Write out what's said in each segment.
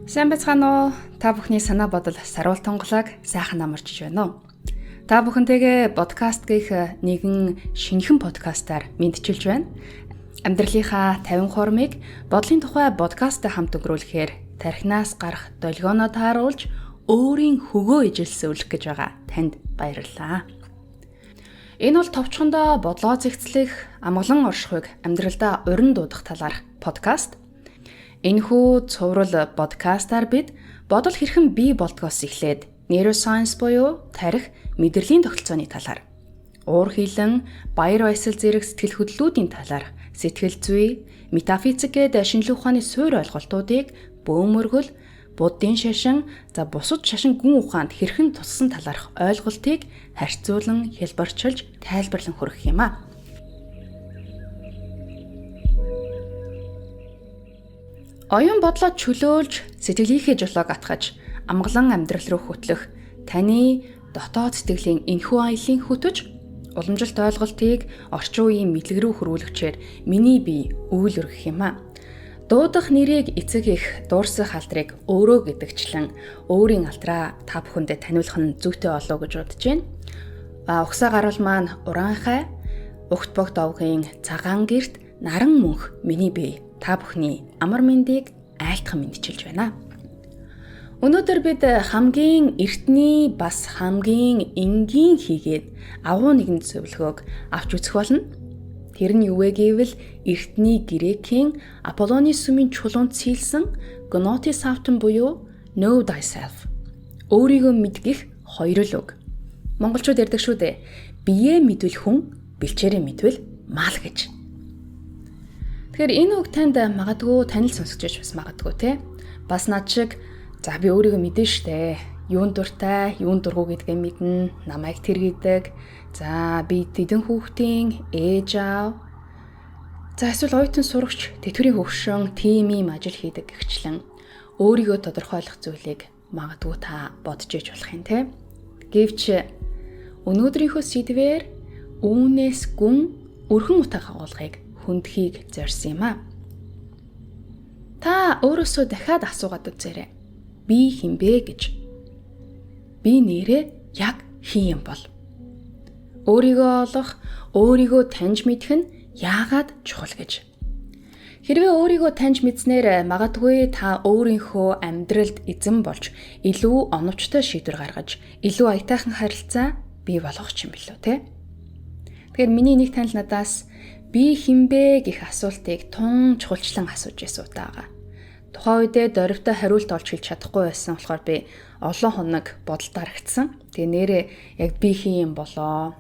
Сайн байцгаана уу? Та бүхний санаа бодол саруул тунгалаг сайхан амарчж байна уу? Та бүхэнтэйгээ подкаст гэх нэгэн шинэхэн подкастаар мэдчилж байна. Амьдралынхаа 50 хуурмыг бодлын тухай подкасттай хамт өнгөрүүлэхээр тархинаас гарах долгионоо тааруулж өөрийн хөгөө ижилсүүлэх гэж байгаа танд баярлалаа. Энэ бол товчхондоо бодлоо зэгцлэх, амгалан оршихуйг амьдралдаа урин дуудах талаарх подкаст. Энэхүү цуврал подкастаар бид бодол хэрхэн бий болдгоос эхлээд нейросайенс буюу тарих, мэдрэлийн тогтолцооны талаар, уур хилэн, баяр баясгал зэрэг сэтгэл хөдлөлүүдийн талаар сэтгэл зүй, метафизик гээд шинжлэх ухааны суурь ойлголтуудыг бөөмөргөл, буддын шашин, бусад шашин гүн ухаанд хэрхэн туссан талаарх ойлголтыг харьцуулан хэлбэрчилж тайлбарлан хүргэх юм а. Оюун бодлоо чөлөөлж, сэтгэлийнхээ жолоог атгаж, амгалан амьдрал руу хөтлөх таны дотоод сэтгэлийн энхүү аяллаа хөтөж, уламжилт ойлголтыг орчин үеийн мэдлэг рүү хөрвүүлэхчээр миний бие үйл өргөх юм а. Дуудах нэрийг эцэг их дуурсах алдрыг өөрөө гэдэгчлэн өөрийн алдраа та бүхэндээ таниулах нь зүйтэй болов гэж бодож байна. Угсаа гарвал маань ураанхай, угт богд овгийн цагаан гэрт наран мөнх миний бие та бүхний амар мэндийг айлтхан мэдчилж байна. Өнөөдөр бид хамгийн эртний бас хамгийн энгийн хийгээд агуу нэгэн зөвлөгөөг авч үзэх болно. Тэр нь юу вэ гэвэл эртний Грекийн Аполлоны сүмийн чулуунд сийлсэн гнотис автон буюу know thyself. Өөрийгөө мэдгэх хоёр л үг. Монголчууд ярьдаг шүү дээ. Биеэ мэдвэл хүн, бэлчээрээ мэдвэл мал гэж. Тэгэхээр энэ үг танд магадгүй танил сонсгож бас магадгүй те. Бас над шиг би өөрийгөө мэдэн штэ. Юунд дуртай, юунд дургу гэдгээ мэднэ, намайг тэр гэдэг. Би тэдэн хүүхдийн ээж аав. Эсвэл оюутан сурагч, тэтгэврийн хөгшин, тим ажил хийдэг гэгчлэн өөрийгөө тодорхойлох зүйлийг магадгүй та бодож иж болох юм те. Гэвч өнөөдрийнхөө сэдвээр үүнээс гүн өрхөн утга агуулгыг хүндхийг зорьсон юм а. Та өөрөөсөө дахиад асуугаад үзээрэй. Би хинбэ гэж. Би нэрээ яг хин юм бол. Өөрийгөө олох, өөрийгөө таньж мэдэх нь яагаад чухал гэж. Хэрвээ өөрийгөө таньж мэдснээр магадгүй та өөрийнхөө амьдралд эзэн болж илүү оновчтой шийдвэр гаргаж, илүү аятайхан харилцаа бий болгох юм билүү те. Тэгэхээр миний нэг танил надаас би хинбэ гэх асуултыг тун чухалчлан асууж байсан удаагаа. Тухайн үедээ дөрвтэй хариулт олж хэлж чадахгүй байсан болохоор би олон хоног бодолд харагдсан. Тэгээ нэрээ яг би хин юм болоо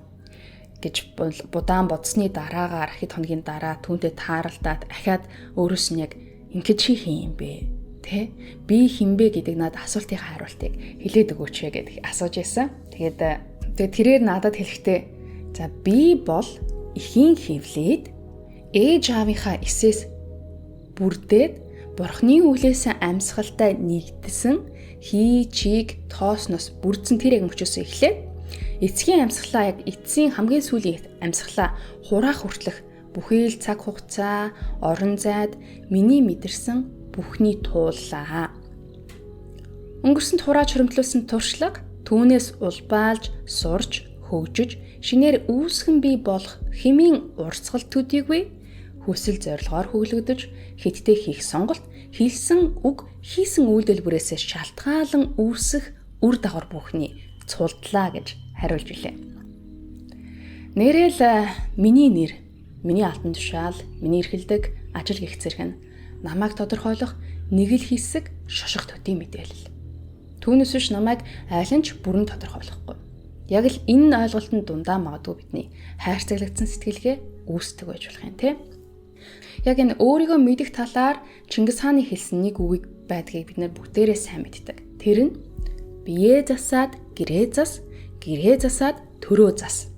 гэж будаан бодсны дараагаар хэд хоногийн дараа түүнтэй тааралдаад ахаад өөрөөс нь яг ингэж хин юм бэ? Тэ? Би хинбэ гэдэг надад асуултын хариултыг хэлээд өгөөч гэдэг асууж байсан. Тэгээд тэрээр надад хэлэхдээ би бол ихийн хөвлөд ээж аавынхаа эсээс бүрдээд бурхны үлээс амьсгалтай нэгдсэн хий чиг тоосноос бүрдсэн тэр яг мөчөөс эхлээд эцгийн амьсгалаа яг эцсийн хамгийн сүүлийн амьсгалаа хураах хүртэлх бүхий л цаг хугацаа, орон зайд миний мэдэрсэн бүхний тууллаа. Өнгөрсөнд хурааж хөрөмтлүүлсэн туршлага түүнээс улбаалж, сурж, хөгжиж, шинээр үүсгэн бий болох хэмийн урсгал төдийгүй хүсэл зорилгоор хөглөгдөж, хиттэй хийх сонголт, хэлсэн үг, хийсэн үйлдэлбэрээс шалтгаалan үүсэх үр дагавар бүхний цулдлаа гэж хариулж илээ. Нэрэл миний нэр, миний алтан тушаал, миний эрхэлдэг ажил гэх зэрэг нь намайг тодорхойлох нэг л хэсэг шошго төдий мэдээлэл. Түүнээс биш намайг айлын ч бүрэн тодорхойлохгүй. Яг л энэ ойлголтын дундаа магадгүй бидний хайрцаглагдсан сэтгэлгээ үүсдэг байж болох юм те. Яг энэ өөрийгөө мэдэх талаар Чингис хааны хэлсэн нэг үгийг байдгийг бид нэр бүгдээрээ сайн мэддэг. Тэр нь бие засаад гэрээ зас, гэрээ засаад төрөө зас.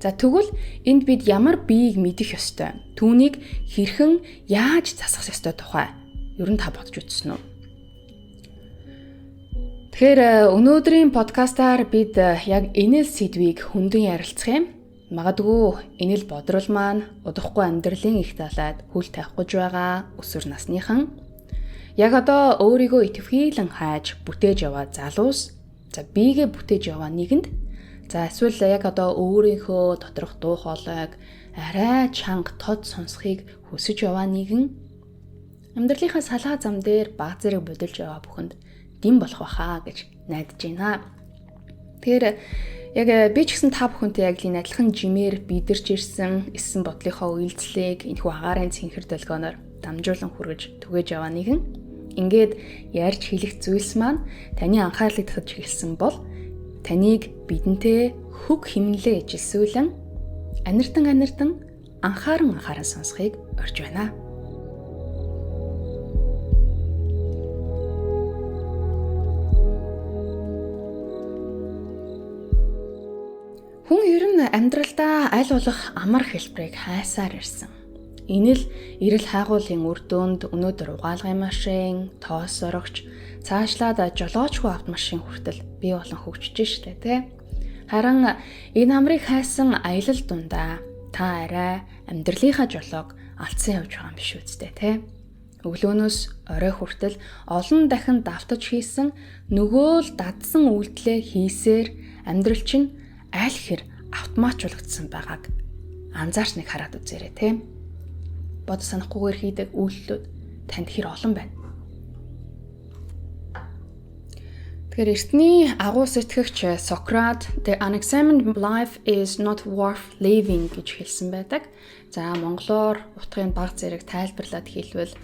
Тэгвэл энд бид ямар биеийг мэдэх ёстой? Түүнийг хэрхэн яаж засах ёстой тухай ер нь та бодож үзсэн үү? Тэгэхээр өнөөдрийн подкастаар бид яг энэ сэдвийг хүндэн ярилцах юм. Магадгүй энэ л бодрол маань удахгүй амьдралын их талаад хүл тавих гэж байгаа өсвөр насныхан Яг одоо өөрийгөө итгэвхийлэн хайж бүтээж яваа залуус, за биегээ бүтээж яваа нэгэнд, за эсвэл яг одоо өөрийнхөө доторх дуу хоолойг арай чанга тод сонсхийг хүсэж яваа нэгэн амьдралынхаа салгаа зам дээр баг зэрэг бодолж яваа бүхэнд дэм болох байхаа гэж найдаж байна. Тэгэхээр яг би ч гэсэн та бүхэнтэй яг энэ адилхан жимээр бидэрч ирсэн эссэн бодлынхоо үйлдэлийг энэхүү агаарын цэнхэр долгионоор дамжуулан хүргэж түгэж яваа нэгэн ингээд ярьж хэлэх зүйлс маань таны анхаарлыг татаж эхэлсэн бол таныг бидэнтэй хөг хэмнэлээ ижилсүүлэн анирдан анхааран сонсхийг орж байна. Хүн ер нь амьдралдаа аль болох амар хэлбэрийг хайсаар ирсэн. Энэ л эрэл хайгуулын үр дүнд өнөөдөр угаалгын машин, тоос сорогч, цаашлаад жолоочгүй автомашин хүртэл бий болон хөгжиж штэ тий. Харин энэ амрыг хайсан аялал дундаа та арай амьдралынхаа жолоог алдсан явж байгаа юм биш үстэй тий. Өглөөнөөс орой хүртэл олон дахин давтаж хийсэн нөгөө л дадсан үйлдэлээ хийсээр амьдрал чинь аль хэр автоматжуулагдсан байгааг анзаарсныг хараад үзээрэй тий. Бод санахгүйгээр хийдэг үйлдэлүүд танд хэр олон байна. Тэгэхээр эртний агуу сэтгэгч Сократ The unexamined life is not worth living гэж хэлсэн байдаг. За монголоор утгыг баг зэрэг тайлбарлаад хэлвэл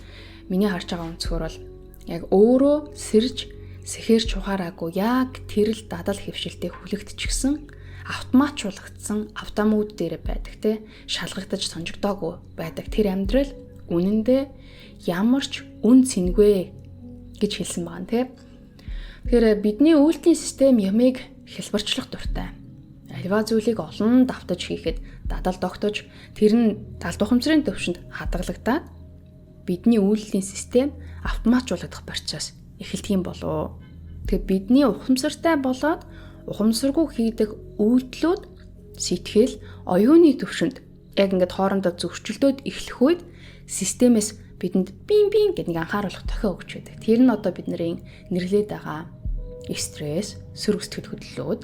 миний харж байгаа өнцгөр бол яг өөрөө сэрж сэхэрч ухаараагүй яг тэрл дадал хөвшилтэд хүлэгдчихсэн автоматжуулагдсан автомат дээр байдаг те шалгагдаж сонжигдоогүй байдаг тэр амьдрал үнэндээ ямар ч үн цэнгүй гэж хэлсэн байгаа те. Тэгэхээр бидний үйлдэлийн систем ямыг хэлбэрчлэх дуртай. Альва зүйлийг олон давтаж хийхэд дадал тогтож тэр нь талд ухамсарын төвшөнд хадгалагдаад бидний үйлдэлийн систем автоматжуулагдах процесс эхэлдэг юм болов. Тэгэхээр бидний ухамсартай болоод ухамсаргүй хийдэг үйлдэлүүд сэтгэл оюуны төвшөнд яг ингээд хоорондоо зөрчилдөөд эхлэх үед системээс бидэнд бин гэдэг нэг анхааруулах тохио өгч байдаг. Тэр нь одоо бидний нэрлээд байгаа стресс, сөрөг сэтгэл хөдлөлүүд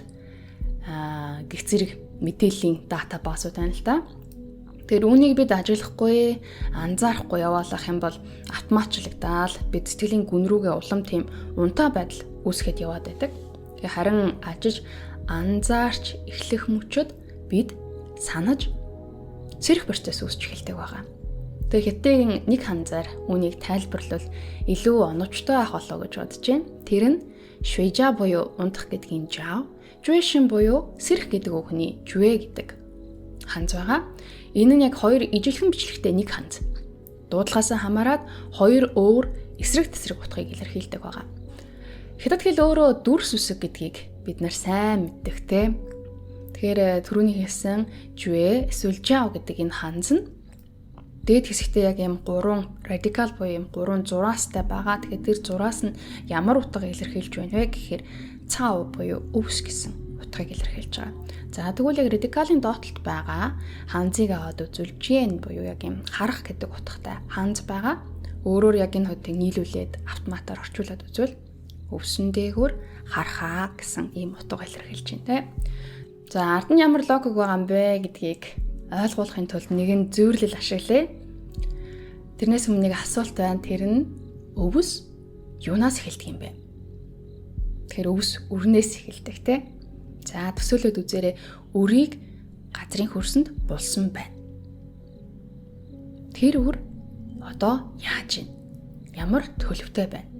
гэх зэрэг мэдээллийн дата баасууд байна л да. Тэгэхээр үүнийг бид ажиглахгүй, анзаарахгүй яваалах юм бол автоматчлагдаад бид сэтгэлийн гүн рүүгээ улам тийм унтаа байдал үүсгээд яваад байдаг. Харин ажиж анзаарч эхлэх мөчөд бид санаж сэрэх процесс үүсч эхэлдэг байгаа. Тэгээ хятадын нэг ханзаар үүнийг тайлбарлал илүү оновчтой ах болоо гэж бодож байна. Тэр нь швежа буюу унтах гэдгийн жав, жуэшин буюу сэрэх гэдэг үгний жуэ гэдэг ханз байгаа. Энэ нь яг хоёр ижилхэн бичлэгтэй нэг ханз. Дуудлагаасаа хамаарат хоёр өөр эсрэг тесрэг утгыг илэрхийлдэг байгаа. Хятад хэл өөрөө дүрс үсэг гэдгийг бид нар сайн мэддэг те. Тэгэхээр түрүүний хэлсэн жуэ эсвэл жав гэдэг энэ ханз нь дээд хэсэгтээ яг юм 3 радикал буюу юм 3 зураастай байгаа. Тэгэхээр тэр зураас нь ямар утга илэрхийлж байна вэ гэхээр цав буюу өвс гэсэн утгыг илэрхийлж байгаа. За тэгвэл яг радикалын доотлолт байгаа ханзыг аваад үзвэл жен буюу яг юм харах гэдэг утгатай ханз байгаа. Өөрөөр яг энэ хоёрыг нийлүүлээд автоматар орчуулад үзвэл өвсөн дээгүүр харахаа гэсэн ийм утга илэрхийлж байна те. За ард нь ямар логик байгаа юм бэ гэдгийг ойлгуулахын тулд нэгэн зүйрлэл ашиглая. Тэрнээс өмнө нэг асуулт байна. Тэр нь өвс юунаас эхэлдэг юм бэ? Тэгэхээр өвс үрнээс эхэлдэг те. За төсөөлөд үзээрэй. Үрийг газрын хөрсөнд булсан байна. Тэр үр одоо яаж ийн? Ямар төлөвтэй байна?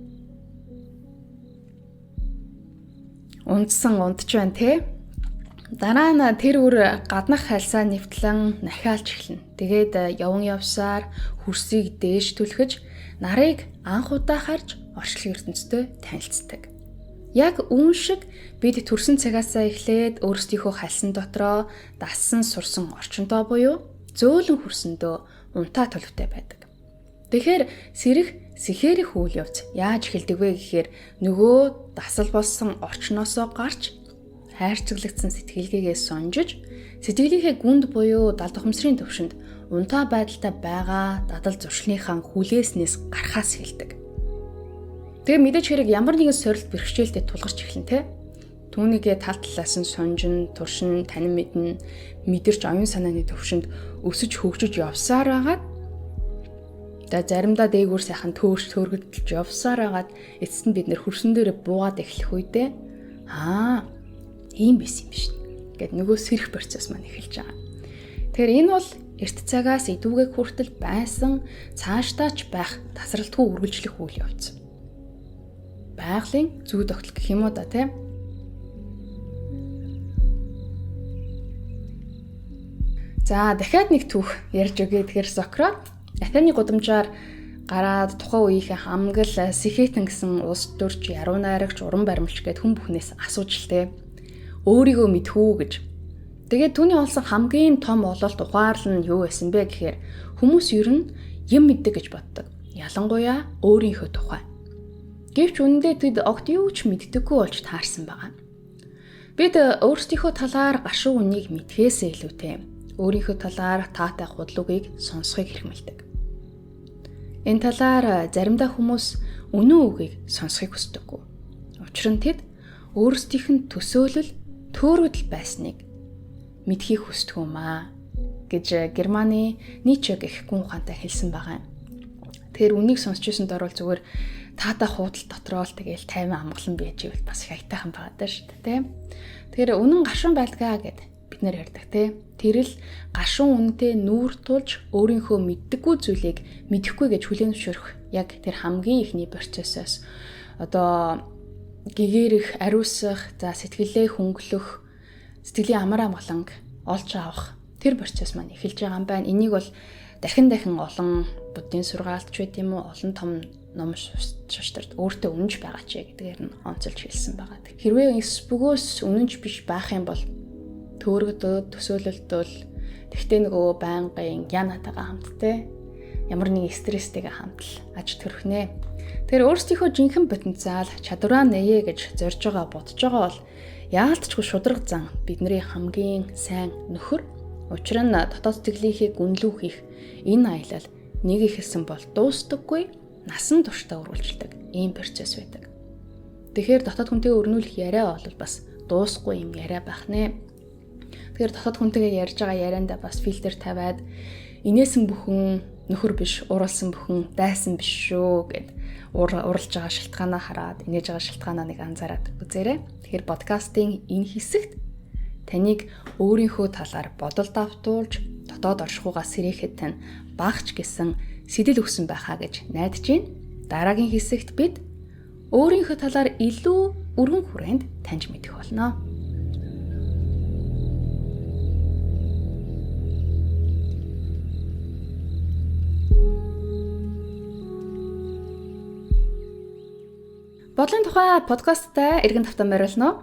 Унтсан унтж байна те. Дараа нь тэр үр гаднах хальсаа нэвтлэн нахиалж эхэлнэ. Тэгээд явн явсаар хөрсийг дээш түлхэж нарыг анх удаа харж орчлон ертөнцтэй танилцдаг. Яг үүн шиг бид төрсөн цагаасаа эхлээд өөрсдийнхөө хальсан дотроо дассан сурсан орчиндоо буюу зөөлөн хөрсөндөө унтаа төлөвтэй байдаг. Тэгэхээр сэрэх сэхэрэх үйл явц яаж эхэлдэг вэ гэхээр нөгөө дасал болсон орчноосоо гарч хайрцаглагдсан сэтгэлгээгээ сонжиж сэтгэлийнхээ гүнд буюу далд ухамсарын төвшөнд унтаа байдалтай байгаа дадал зуршныхаа хүлээснээс гарахаас эхэлдэг. Тэгээ мэдээж хэрэг ямар нэгэн сорилт бэрхшээлтэд тулгарч эхлэн тэ. Түүнийгээ тал талаас нь сунжин, туршин, танин мэднэ, мэдэрч оюун санааны төвшөнд өсөж хөгжиж явсаар агаад заримдаа дээгүүр сайхан төөргөдөлж явсаар агаад эцэст нь бид нэр хөрсөн дээрээ буугаад эхлэх үедээ ийм байсан юм биш гэд нөгөө сэрэх процесс маань эхэлж байгаа. Тэгэхээр энэ бол эрт цагаас идүүгээ хүртэл байсан цаашдаач байх тасралтгүй үргэлжлэх үйл явц. Байгалийн зүй тогтол гэх юм уу да тийм. За дахиад нэг түүх ярьж өгье. Тэгэхээр Сократ Афины гудамжаар гараад тухайн үеийнхээ хамгал Сихетэн гэсэн улс төрч, яруу найрагч, уран баримлч гэд хүн бүхнээс асууж лтэй. Өөрийгөө мэдхүү гэж. Тэгээд түүний олсон хамгийн том ололт ухаарлал нь юу байсан бэ гэхээр хүмүүс ер нь юм мэддэг гэж боддог. Ялангуяа өөрийнхөө тухай. Гэвч үнэндээ тэд огт юу ч мэддэггүй болж таарсан байгаа. Бид өөрсдийнхөө талаар гашуун үнийг мэдхээсээ илүүтэй өөрийнхөө талаар таатай худлуугийг сонсхийг хэрхэмэлдэг. Энэ талаар заримдаа хүмүүс үнэн үгийг сонсхийг хүсдэггүй. Учир нь тэд өөрсдийнх нь төсөөлөл төөрөдөл байсныг мэдхийг хүсдэг юм аа гэж Германы Ницше гэх гүн ухаантай хэлсэн байгаа юм. Тэгэхээр үнийг сонсч ирсэнд орвол зүгээр таатай хуудал дотроо л тэгэл 50 амгалан байж ивэл бас их айтайхан байгаа даа шүү дээ. Тэгэхээр үнэн гашуун байлгаа гэд бид нэр ярьдаг те. Тэр л гашуун үнэтэй нүүр тулж өөрийнхөө мэддэггүй зүйлийг мэдэхгүй гэж хүлээн зөвшөөрөх яг тэр хамгийн ихний процессоос одоо гэгэрэх, ариусгах, за сэтгэлээ хөнгөлөх, сэтгэлийн амар амгаланг олж авах тэр процесс маань эхэлж байгаа юм байна. Энийг бол дахин олон буддийн сургаалт ч байт юм уу, олон том ном шаштрт өөртөө үнэнч байгаа ч гэдгээр нь онцолж хэлсэн байгаа. Хэрвээ эс бөгөөс үнэнч биш байх юм бол төөргөдөө төсөөлөлтөөл тэгтээ нөгөө байнгын янатагаа хамттай ямар нэг стресстэйгээ хамтал аж төрхнэ. Тэр өөрсдийнхөө жинхэнэ потенциал чадвараа нээе гэж зорж байгаа бодож байгаа бол яалтчгүй шударга зан бидний хамгийн сайн нөхөр. Учир нь дотоод сэтгэлийнхээ гүнлүү хийх энэ аялал нэг ихэлсэн бол дуустдаггүй, насан туршдаа үргэлжилдэг ийм процесс байдаг. Тэгэхээр дотоод хүнтэй өрнүүлэх яриа бол бас дуусахгүй юм яриа байх нэ. Тэгэхээр дотоод хүнтэйгээ ярьж байгаа яриандаа бас фильтр тавиад инээсэн бүхэн нөхөр биш, уралсан бүхэн дайсан биш шүү гэд уралж байгаа шалтгаанаа хараад инээж байгаа шалтгаанаа нэг анзаараад үзээрэй. Тэгэхээр подкастын энэ хэсэгт таныг өөрийнхөө талаар бодолд автуулж дотоод оршихугаас сэрэхэд тань багч гэсэн сэтэл өгсөн байхаа гэж найдаж байна. Дараагийн хэсэгт бид өөрийнхөө талаар илүү өргөн хүрээнд таньж мэдэх болно. Бодлын тухай подкасттай эргэн тавтан байрлана.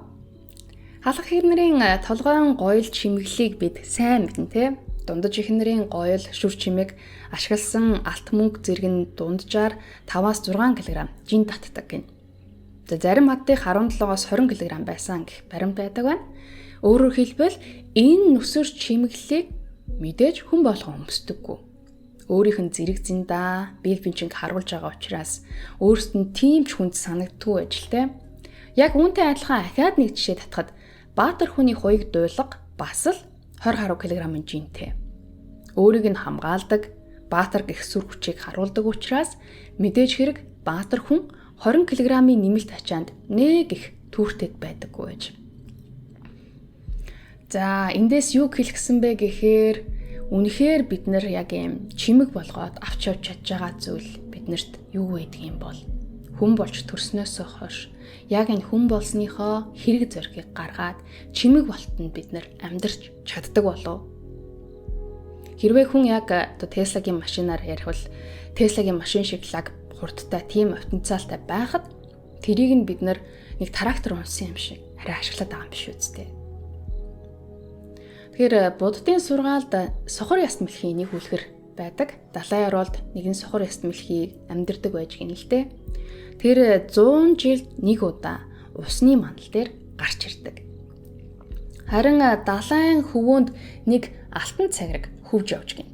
Халах хэрнэрийн толгойн гоёл чимэглэлийг бид сайн мэднэ те. Дундаж ихнэрийн гоёл шүр чимэг ашигласан алт мөнгө зэрэг нь дунджаар 5-6 кг жин татдаг гин. Зарим хаттыг 17-оос 20 кг байсан гэх баримт байдаг байна. Өөрөөр хэлбэл энэ нүсэр чимэглэлийг мэдээж хүн болгон өмсдөггүй. Өөрийнх нь зэрэг зиндаа бие бинчинг харуулж байгаа учраас өөрсдөд нь тийм ч хүнд санагддгүй ажилтай. Яг үүнтэй адилхан ахаад нэг жишээ татхад баатар хүний хуйг дуйлга бас л 20 кг жинтэй. Өөрийг нь хамгаалдаг баатар гэх сүр хүчийг харуулдаг учраас мэдээж хэрэг баатар хүн 20 кг-ийн нэмэлт ачаанд нэг их түүртэд байдаггүй байж. За эндээс юу хэлсэн бэ гэхээр үнэхээр бид нар яг юм чимэг болгоод авч явж чадж байгаа зүйл биднэрт юу байдаг юм бол хүн болж төрснөөсөө хойш яг энэ хүн болсныхоо хэрэг зоригийг гаргаад чимэг болтонд бид нар амьдарч чаддаг болов. Хэрвээ хүн яг Tesla-гийн машинаар ярих бол Tesla-гийн машин шиг лаг хурдтай тийм потенциалтай байхад тэрийг нь бид нар нэг трактор унсан юм шиг арай ашиглаад байгаа юм биш үстэй. Тэгэхээр буддын сургаалд сохор яст мэлхийн нэг үлгэр байдаг. Далай оролд нэгэн сохор яст мэлхийг амьдэрдэг байж гин л дээ. Тэр 100 жилд нэг удаа усны мандал дээр гарч ирдэг. Харин далайн хөвөөнд нэг алтан цагираг хөвж явж гин.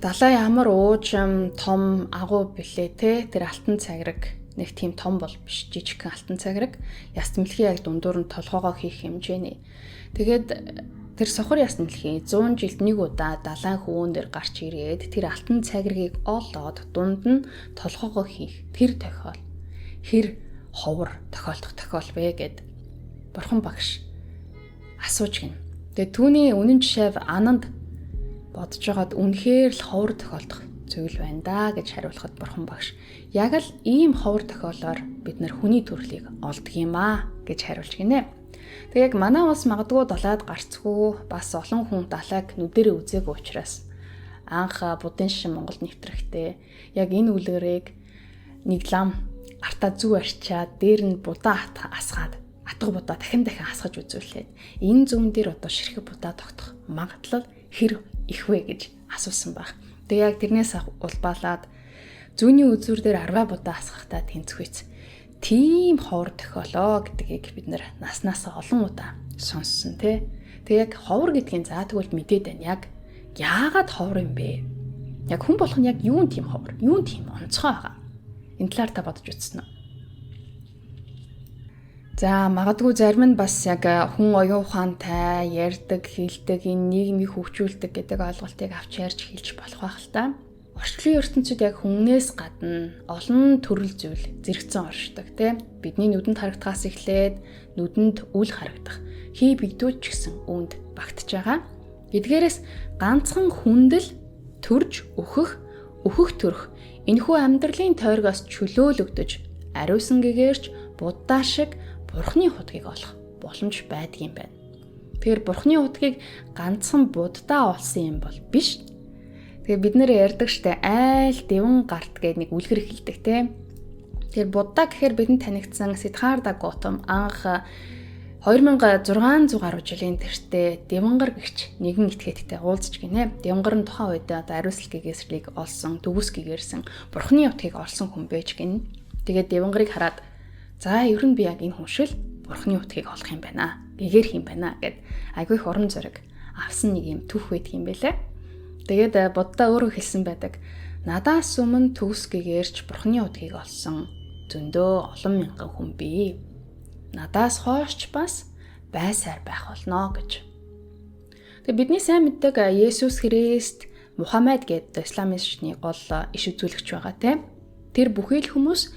Далай ямар уужим том агуу билээ те тэр алтан цагираг Нэг тийм том бол биш, жижигхэн алтан цаграг. Яс тэмлэхий яг дундуур нь толгоогоо хийх хэмжээний. Тэгээд тэр сохор яс тэмлэхий 100 жилд нэг удаа далайн хөвөн дээр гарч ирээд тэр алтан цагрыгийг олоод дунд нь толгоогоо хийх тэр тохиол хэр ховор тохиолдох тохиол вэ гэд бурхан багш асууж гин. Тэгээд түүний үнэн жишээ Ананд бодож байгаад үнэхээр л ховор тохиолдох зүйл байна да гэж хариулахад бурхан багш яг л ийм ховор тохиолоор бид нар хүний төрлийг олдог юм аа гэж хариулж гинэ. Тэг яг манай улс магадгүй далаад гарцгүй бас олон хүн далайг нүдэрээ үзээгүй учраас анх будын шин Монголд нэвтрэхдээ яг энэ үлгэрийг нэг лам артаа зүү арчаад дээр нь будаа асгаад атга будаа дахин асгаж үзүүлээд энэ зүүн дээр одоо ширхэг будаа тогтох магадлал хэр их вэ гэж асуусан баг. Тэг яг тэрнээс улбаалаад зүүнний үзүүр дээр 10 будаа асгахтаа тэнцвэц. Тийм ховор тохиолоо гэдгийг бид нар наснаас олон удаа сонссон тий. Тэг яг ховор гэдгийг заа тэгвэл мэдээд байна. Яг яагаад ховор юм бэ? Яг хүн болох нь яг юун тийм ховор? Юун тийм онцгой байгаа? Энэ талаар та бодож үзсэн үү? За магадгүй зарим нь бас яг хүн оюун ухаантай ярьдаг, хэлдэг, энэ нийгмийг хөгжүүлдэг гэдэг ойлголтыг авч ярьж хэлж болох байх л та. Орчлын ертөнцид яг хүннээс гадна олон төрөл зүйл зэрэгцэн оршдог тийм. Бидний нүдэнд харагдахаас эхлээд нүдэнд үл харагдах, хий бигдүүд ч гэсэн үүнд багтж байгаа. Эдгээрээс ганцхан хүндэл төрж өөхөх төрх энэхүү амьдралын тойргоос чөлөөлөгдөж ариусан гэгээрч будаа шиг бурхны хутгийг олох боломж байдаг юм байна. Тэгэхээр бурхны хутгийг ганцхан буддаа олсон юм бол биш. Тэгээ бид нэр ярьдаг штэ айл дэвэн гарт гэдэг нэг үлгэр хэлдэг тийм. Тэгэхээр буддаа гэхээр бидэнд танигдсан Сиддхарта Гаутам анх 2600 гаруй жилийн тэртээ Девангар гэгч нэгэн этгээдтэй уулзж гинэ. Девангар нь тухайн үед одоо ариусл гэгээсрийг олсон, дүгүс гэгэрсэн, бурхны утгийг олсон хүн байж гин. Тэгээд Девангарыг хараад за ер нь би яг энэ хүн шил бурхны утгийг олох юм байна. Гэгэрх юм байна гэд айгүй их урам зориг авсан нэг юм түүх байдаг юм байлаа. Тэгээд буддаа өөрөө хэлсэн байдаг. Надаас өмнө төгс гэгэрч бурхны утгийг олсон зөндөө олон мянган хүн бий. Надаас хойш бас байсаар байх болно гэж. Тэгээ бидний сайн мэддэг Есүс Христ, Мухаммед гэдэг исламын шашны гол иш үзүүлэгч байгаа тийм. Тэр бүхий л хүмүүс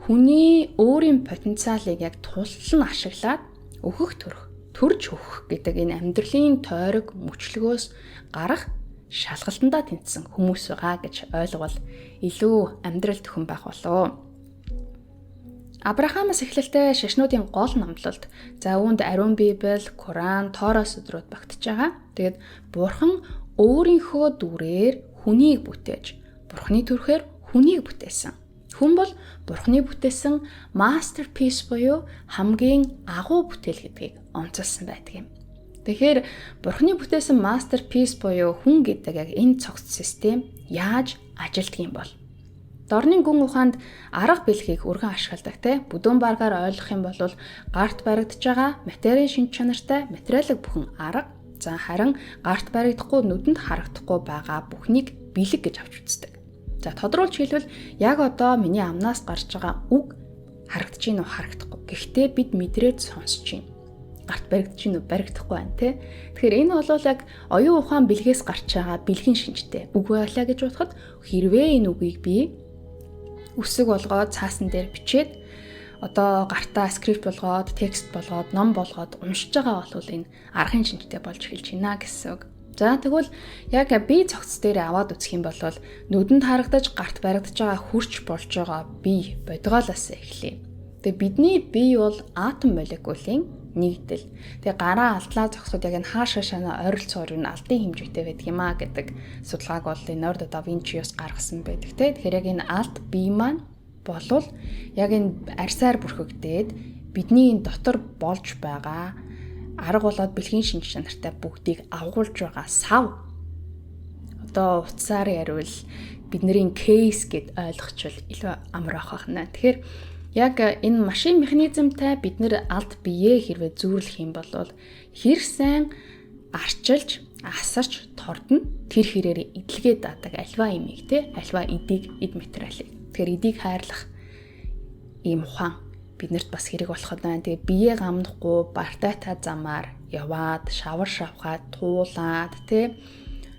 хүний өөрийн потенциалыг яг тултал нь ашиглаад төрж өөхөх гэдэг энэ амьдралын тойрог мөчлөгөөс гарах шалгалтандаа тэнцсэн хүмүүс байгаа гэж ойлгол илүү амьдрал төхөн байх болов. Авраамаас эхлэлтэй шашнуудын гол номлолд за үүнд ариун Библи, Куран, Торос өдрүүд багтж байгаа. Тэгээд Бурхан өөрийнхөө дүрээр хүнийг бүтээж, Бурханы төрхөөр хүнийг бүтээсэн. Хүн бол Бурханы бүтээсэн masterpiece буюу хамгийн агуу бүтээл гэдгийг онцолсон байдаг юм. Тэгэхээр Бурханы бүтээсэн masterpiece буюу хүн гэдэг яг энэ цогц систем яаж ажилтдаг юм бол? Дорны гүн ухаанд арга бэлхийг өргөн ашигладаг те бүдүүн баргаар ойлгох юм бол гарт баригдаж байгаа материалын шинж чанартай материалыг бүхэн арга за харин гарт баригдахгүй нүдэнд харагдахгүй байгаа бүхнийг бэлэг гэж авч үздэг. За тодруулж хэлбэл яг одоо миний амнаас гарч байгаа үг харагдаж гин үү харагдахгүй. Гэхдээ бид мэдрээд сонсож гин. Гарт баригдаж гин үү баригдахгүй байна те. Тэгэхээр энэ бол яг оюун ухаан бэлгээс гарч байгаа бэлгийн шинжтэй үг байлаа гэж бодоход хэрвээ энэ үгийг би үсэг болгоод цаасан дээр бичээд одоо гартаа скрипт болгоод текст болгоод ном болгоод уншиж байгаа бол энэ аргын шинжтэй болж эхэлж байна гэсэн үг. За тэгвэл яг бие цогц дээр аваад үзэх юм бол нүдэнд харагдаж гарт баригдаж байгаа хурч болж байгаа бие бодгоолоос эхлэе. Тэгээ бидний бие бол атом молекулын нэгдэл. Тэгээ гараа алдлаа зогсоод яг энэ хааш хашаана ойролцоогоор нь алдын хэмжээтэй байдаг юм а гэдэг судалгааг бол Leonardo da Vinci-с гаргасан байдаг те. Тэгэхээр яг энэ алд бие маань болвол яг энэ арьсаар бүрхэгдээд бидний энэ дотор болж байгаа арга болоод бэлгийн шинж чанартай бүгдийг авгуулж байгаа сав. Одоо утсаар ярил бидний кейс гэд ойлгочвол илүү амар авах байна. Тэгэхээр яг энэ машин механизмтай бид нэр алд биеэ хэрвээ зүүрлэх юм бол хэр сайн арчилж, асарч тордно тэр хэрээр идэлгээ даадаг альва имийг те альва эдийг эд материалыг. Тэгэхээр эдийг хайрлах ийм ухаан биднэрт бас хэрэг болоход байна. Тэгээ бие гамдахгүй бартайтай замаар яваад, шавар шавхаад, туулаад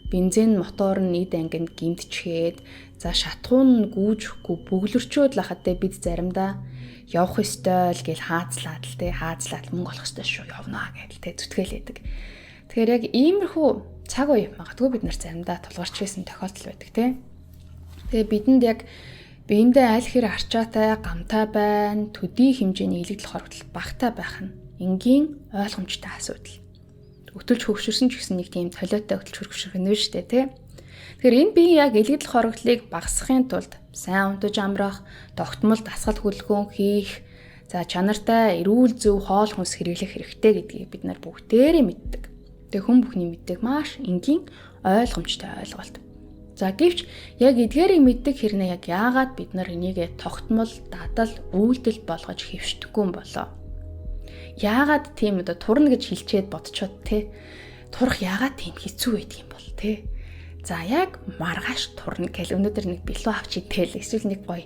бензин мотор нь эд ангинд гимтчихэд за шатхуун гүүжихгүй бөглөрчөөд лахад бид заримдаа явах ёстой л гэж хаацлаад мөнгө олох ёстой шүү явнаа гэдэл зүтгээл байдаг. Тэгэхээр яг иймэрхүү цаг үе магадгүй бид нар заримдаа тулгарч байсан тохиолдол байдаг Тэгээ бидэнд яг биендээ аль хэр арчаатай, гамтай байна, төдий хэмжээний илэгдэл хорогдол багтай байх нь энгийн ойлгомжтой асуудал. Өтөлж хөвшөрсөн ч гэсэн нэг тийм толиотой өтөлж хөвшөрөх нь шүү дээ Тэгэхээр энэ бие яг илэгдэл хорогдлыг багасгахын тулд сайн унтаж амрах, тогтмол дасгал хөдөлгөөн хийх, за чанартай эрүүл зөв хоол хүнс хэрэглэх хэрэгтэй гэдгийг бид нар бүгдээрээ мэддэг. Тэгээ хүн бүхний мэддэг маш энгийн ойлгомжтой ойлголт. За гэвч яг эдгээрийг мэддэг хэрнээ яг яагаад бид нар энийгээ тогтмол, дадал, үйлдэл болгож хэвшдэггүй юм болоо? Яагаад тийм турна гэж хэлчихэд бодцоод турах яагаад тийм хэцүү байдаг юм бол За яг маргааш турна гэл өнөөдөр нэг бэлүү авч идэл эсвэл нэг гоё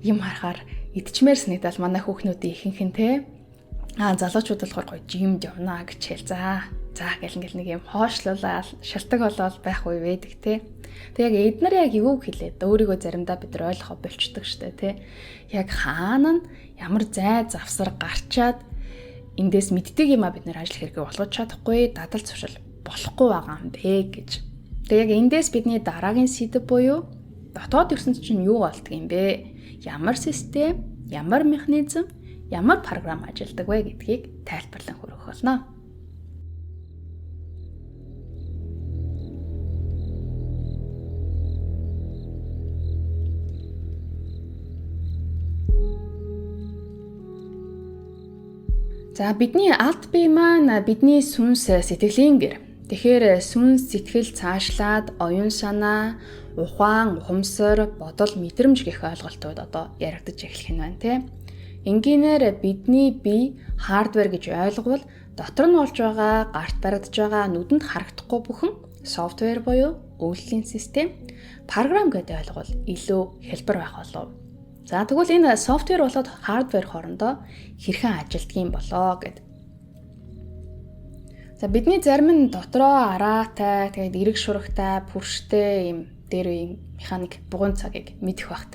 юм харахаар идчмээр санагдал манай хүүхнүүдийн ихэнх нь залуучууд болохоор гоё жимд явнаа гэж хэл. За гэл ингээл нэг юм хоошлуулаад шалтак болоод байх үе байдаг Тэг яг эднэр яг юу хэлээд өөрийгөө заримдаа бид нар ойлгохоо болчдөг штэ Яг хаана нь ямар зай завсар гарчаад эндээс мэддэг юм а бид нар ажил хэрэгээ болгож чадахгүй дадал зуршил болохгүй байгаа юм бэ гэж. Тэг яг эндээс бидний дараагийн сэдэв буюу дотоод ертөнцийн чинь юу болдго юм бэ? Ямар систем, ямар механизм, ямар програм ажилладаг вэ гэдгийг тайлбарлан хүргэх болно. За бидний алт бие маань бидний сүнс сэтгэлийн гэр. Тэгэхээр сүнс сэтгэл цаашлаад оюун санаа, ухаан, ухамсар, бодол, мэдрэмж гэх ойлголтууд одоо яригдаж эхлэх нь байна Энгийнээр бидний бие хардвер гэж ойлгвол дотор нь болж байгаа, гарт барагдж байгаа, нүдэнд харагдахгүй бүхэн софтвер буюу үйлдлийн систем, програм гэдээ ойлгвол илүү хэлбэр байх болов. За тэгвэл энэ софтвер болоод хардвер хоорондоо хэрхэн ажилддаг юм болоо гэд. За бидний зарим нь дотроо араатай, тэгээд эрэг шурагтай, пүрштэй юм дээр юм механик бугуун цагийг мэдэх бах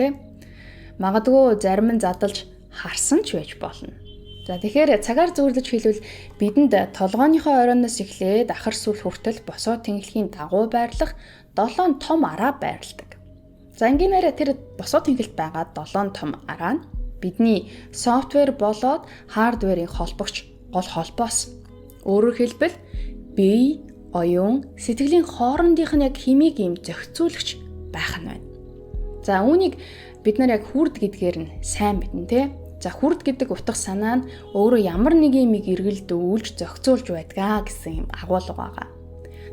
Магадгүй зарим нь задалж харсан ч байж болно. За тэгэхээр цагаар зөвөрлөж хэлвэл бидэнд толгойнхоо оройноос эхлээд ахар сүл хүртэл босоо тэнхлэхийн дагуу байрлах 7 том араа байрладаг. За энгийнээр тэр босоо тэнхэлд байгаа 7 том араа нь бидний софтвер болоод хардверийн холбогч гол холбоос. Өөрөөр хэлбэл бие, оюун, сэтгэлийн хоорондынх нь яг химиг юм зохицуулагч байх нь байна. За үүнийг бид нар яг хүрд гэдгээр нь сайн мэднэ За хүрд гэдэг утга санаа нь өөрөө ямар нэг юм эргэлд үйлж зохицуулж байдгаа гэсэн юм агуулга байгаа.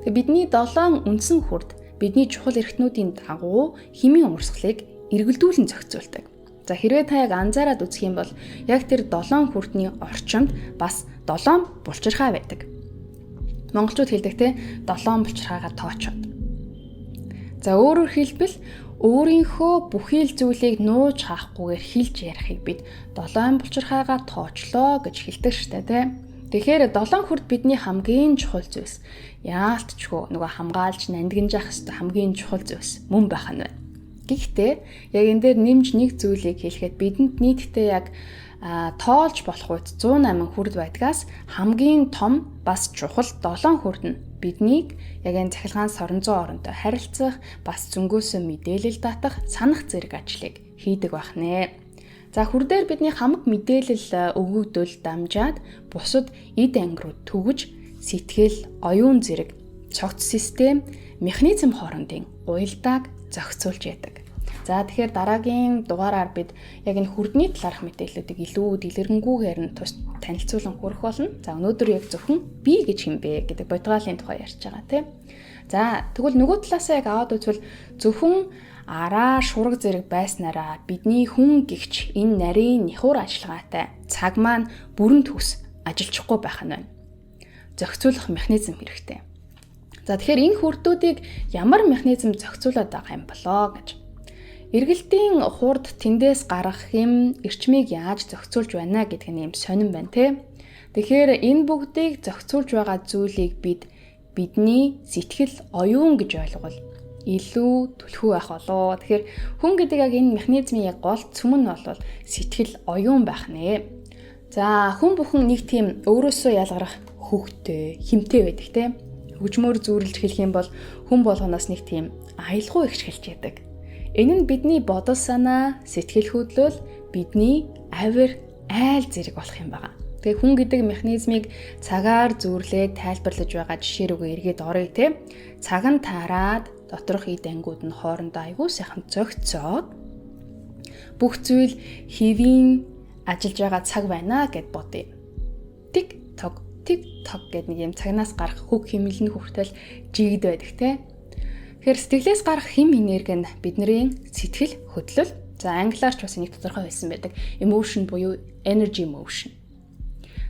Тэгээ бидний 7 үндсэн хүрд бидний чухал эрхтнүүдийн дагуу химийн урсгалыг эргэлдүүлэн зохицуулдаг. За хэрвээ та яг анзаараад үзэх юм бол яг тэр 7 хүрдний орчимд бас 7 булчирхай байдаг. Монголчууд хэлдэг те 7 булчирхайгаа тоочод. За өөрөөр хэлбэл өөрийнхөө бүхий л зүйлийг нууж хаахгүйгээр хэлж ярихыг бид 7 булчирхайгаа тоочлоо гэж хэлдэг штэ те. Тэгэхээр 7 хүрд бидний хамгийн чухал зүйлс. Яалтчгүй нөгөө хамгаалж нандинжах хэвээр хамгийн чухал зүйлс мөн байх нь байна. Гэхдээ яг энэ дээр нэмж нэг зүйлийг хэлэхэд бидэнд нийтдээ яг тоолж болох үед 108 хүрд байдгаас хамгийн том бас чухал 7 хүрд нь биднийг яг энэ цахилгаан соронзоо оронтой харилцах, бас зөнгөөсөө мэдээлэл татах, санах зэрэг ажлыг хийдэг байх нэ. За хүрдээр бидний хамаг мэдээлэл өгөгдөл дамжаад бусад эд анги руу төгөж сэтгэл, оюун зэрэг, цогц систем, механизм хоорондын уялдааг зохицуулж яадаг. За тэгэхээр дараагийн дугаараар бид яг энэ хүрдний талаарх мэдээллүүдийг илүү дэлгэрэнгүйгээр нь танилцуулан хүргэх болно. За өнөөдөр яг зөвхөн бие гэж хэмбэ гэдэг бодгаалын тухай ярьж байгаа тийм. За тэгвэл нөгөө талаасаа яг аваад үзвэл зөвхөн араа, шураг зэрэг байснараа бидний хүн гихч энэ нарийн нихур ажиллагаатай цаг маань бүрэн төгс ажиллахгүй байх нь байна. Зохицуулах механизм хэрэгтэй. За тэгэхээр энэ хүрдүүдийг ямар механизм зохицуулаад байгаа юм болоо гэж. Эргэлтийн хурд тэндээс гарах юм эрчмийг яаж зохицуулж байна гэдэг нь юм сонирн байна те. Тэгэхээр энэ бүгдийг зохицуулж байгаа зүйлийг бидний сэтгэл оюун гэж ойлгол илүү түлхүү байх болоо. Тэгэхээр хүн гэдэг яг энэ механизмын яг гол цөм нь бол сэтгэл оюун байх нэ. За хүн бүхэн нэг тийм өөрөөсөө ялгарах хөвгтэй, химтэй байдаг те. Хөгжмөөр зүүрлж хэлэх юм бол хүн болгоноос нэг тийм аялгау ихч хэлж яадаг. Энэ нь бидний бодол санаа, сэтгэл хөдлөл, бидний авир айл зэрэг болох юм байна. Тэгээ хүн гэдэг механизмыг цагаар зүүрлээд тайлбарлаж байгаа жишээ рүүгээ эргээд оръё те. Цаг нь таарад доторх эд ангиуд нь хоорондоо аягүй сайхан зөгцөөд бүх зүйл хэвийн ажиллаж байгаа цаг байна гэд бодъё. Тик ток гэдэг нэг юм цагнаас гарах хөг хэмнэлэн хүртэл жигд байдаг те. Тэгэхээр сэтгэлээс гарах хэм энерги нь бидний сэтгэл хөдлөл. За англиарч бас энийг тодорхой хэлсэн байдаг. Emotion буюу energy motion.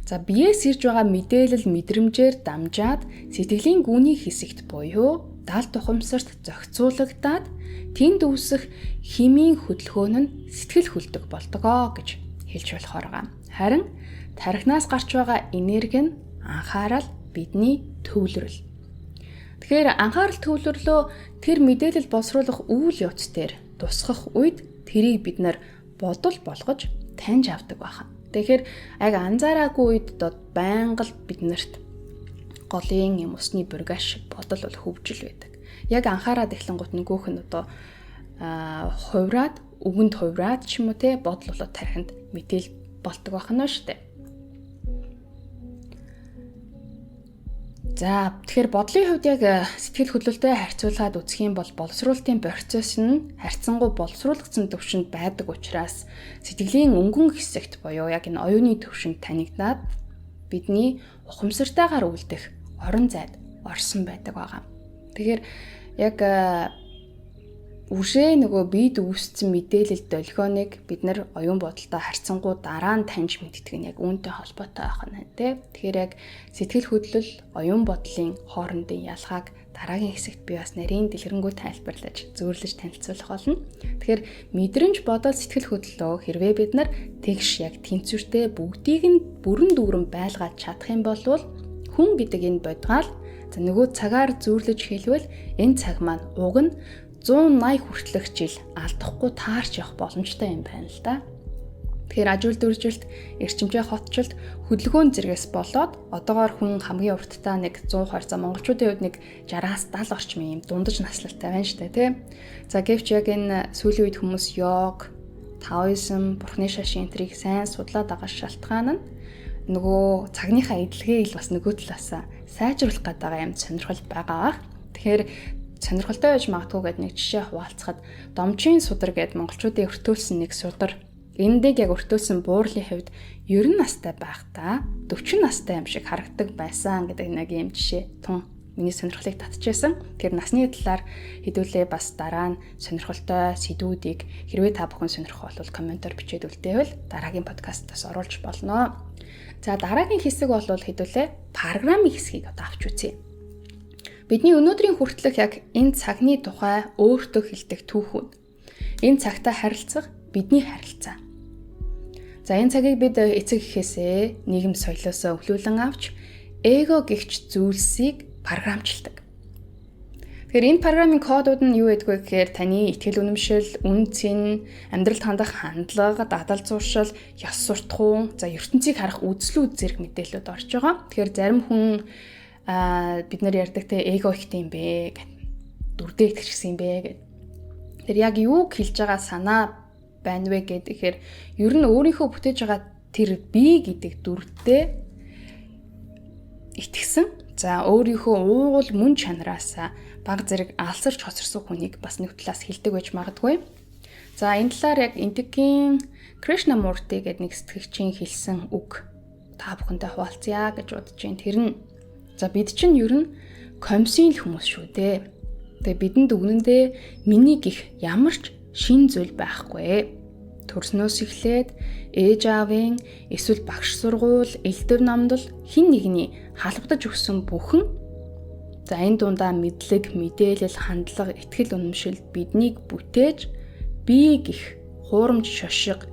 За биеэс ирж байгаа мэдээлэл мэдрэмжээр дамжаад сэтгэлийн гүний хэсэгт буюу далд тухамсарт зохицуулагдаад тэнд үүсэх химийн хөдөлгөөн нь сэтгэл хүлдэг болдгоо гэж хэлж болохоор байгаа. Харин тархинаас гарч байгаа энерги нь анхаарал бидний төвлөрөл. Тэгэхээр анхаарал төвлөрлөө тэр мэдээлэл боловсруулах үйл явц дээр тусгах үед тэрийг бид нар бодол болгож таньж авдаг байна. Тэгэхээр яг анзаараагүй үед байнга л биднэрт голын юм усны бургаш шиг бодол бол хөвжил байдаг. Яг анхаарад эхлэнгуут нөгөөх нь хувраад, үгэнд хувраад ч юм уу те бодол болоод тархинд мэдээл болдог байна шүү дээ. За тэгэхээр бодлын хувьд яг сэтгэл хөдлөлтөд харьцуулахад үзэх юм бол боловсруулалтын процесс нь харьцангуй боловсруулагдсан төвшөнд байдаг учраас сэтгэлийн өнгөн хэсэгт буюу яг энэ оюуны төвшөнд танигдаад бидний ухамсартайгаар үлдэх орон зайд орсон байдаг байгаа. Тэгэхээр яг үршээ нөгөө бид үүссэн мэдээлэл долгионыг бид нар оюун бодолтой харьцангуй дараа нь таньж мэддэг нь яг үүнтэй холбоотой байх нь тий. Тэгэхээр яг сэтгэл хөдлөл, оюун бодлын хоорондын ялгааг дараагийн хэсэгт би бас нарийн дэлгэрэнгүй тайлбарлаж, зөөрлөж танилцуулах болно. Тэгэхээр мэдрэмж, бодол, сэтгэл хөдлөлөө хэрвээ бид нар тэгш яг тэнцвэртэй бүгдийг нь бүрэн дүүрэн байлгаад чадах юм бол хүн гэдэг энэ бодгаал за нөгөө цагаар зөөрлөж хэлвэл энэ цаг маань уг нь 180 хүртэлх жил алдахгүй таарч явах боломжтой юм байна л да. Тэгэхээр ажил дөржилт, эрчимтэй хотчлт, хөдөлгөөн зэрэгс болоод одоогоор хүн хамгийн уртдаа нэг 120 за монголчуудын хувьд нэг 60-аас 70 орчмын юм дундаж наслалтай байна шүү дээ, тий. За гэвч яг энэ сүүлийн үед хүмүүс йог, таоизм, бурхны шашин энтрийг сайн судлаад байгаа шалтгаан нь нөгөө цагныхаа эдлэгийг л бас нөгөө талаас сайжруулах гэдэг юм сонирхол байгаа. Тэгэхээр сонирхолтой байж магадгүй гэдэг нэг жишээ хуваалцахад домжийн судар гэдэг монголчуудын өртөөлсөн нэг судар эндийг яг өртөөлсөн буурлын хувьд 90 настай байхдаа 40 настай юм шиг харагдаг байсан гэдэг нэг юм жишээ тун миний сонирхлыг татчихсан. Тэгэхээр насны талаар хэдүүлээ бас дараа нь сонирхолтой сэдвүүдийг хэрвээ та бүхэн сонирхох бол комментоор бичээд үлдээвэл дараагийн подкастаас оруулж болно. За дараагийн хэсэг бол хэдүүлээ программын хэсгийг одоо авч үзье. Бидний өнөөдрийн хүртэлх яг энэ цагны тухай өөртөө хэлдэг түүхүүд. Энэ цагтай харилцах бидний харилцаа. За энэ цагийг бид эцэг эхээсээ нийгэм соёлоосоо өвлүүлэн авч эго гихч зүйлсийг програмчилдаг. Тэгэхээр энэ программын кодууд нь юу гэдг вэ гэхээр таны итгэл үнэмшил, үн цэн, амьдралд хандах хандлага, дадал зуршил, ёс суртахуун, за ертөнцийг харах үзлүүд зэрэг мэдээлэлүүд орж байгаа. Тэгэхээр зарим хүн бид нар ярьдаг те эго ихтэй юм бэ гэд дүрдээ итгэжсэн юм бэ гэд. Тэр яг юу хэлж байгаа санаа байна вэ гэхээр ер нь өөрийнхөө бүтээж байгаа тэр би гэдэг дүрдээ итгэсэн. За өөрийнхөө уугуул мөн чанараас баг зэрэг алсарч хоцорсон хүнийг бас нэг талаас хэлдэг байж магадгүй. За энэ талаар яг Индигийн Кришнамурти гэдэг нэг сэтгэгчийн хэлсэн үг та бүхэнтэй хуваалцъя гэж бодож байна. Тэр нь за бид чинь ер нь комиссийн хүмүүс шүү дээ. Тэгээ бидэнд өгнөндөө миний гих ямар ч шин зүйл байхгүй. Төрснөөс эхлээд ээж аавын эсвэл багш сургууль, элдв намдал хин нэгний халбадаж өгсөн бүхэн за энэ дундаа мэдлэг, мэдээлэл, хандлага, итгэл үнэмшил биднийг бүтээж би гих хуурамч шошиг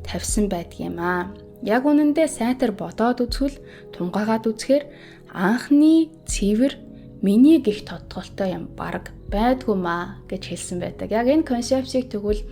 тавьсан байдгийм аа. Яг үнэндээ сайтар бодоод үзвэл тунгаагаад үзэхээр анхны цэвэр миний гих тодголтой юм баг байдгүй маа гэж хэлсэн байдаг. Яг энэ концепцийг тэгвэл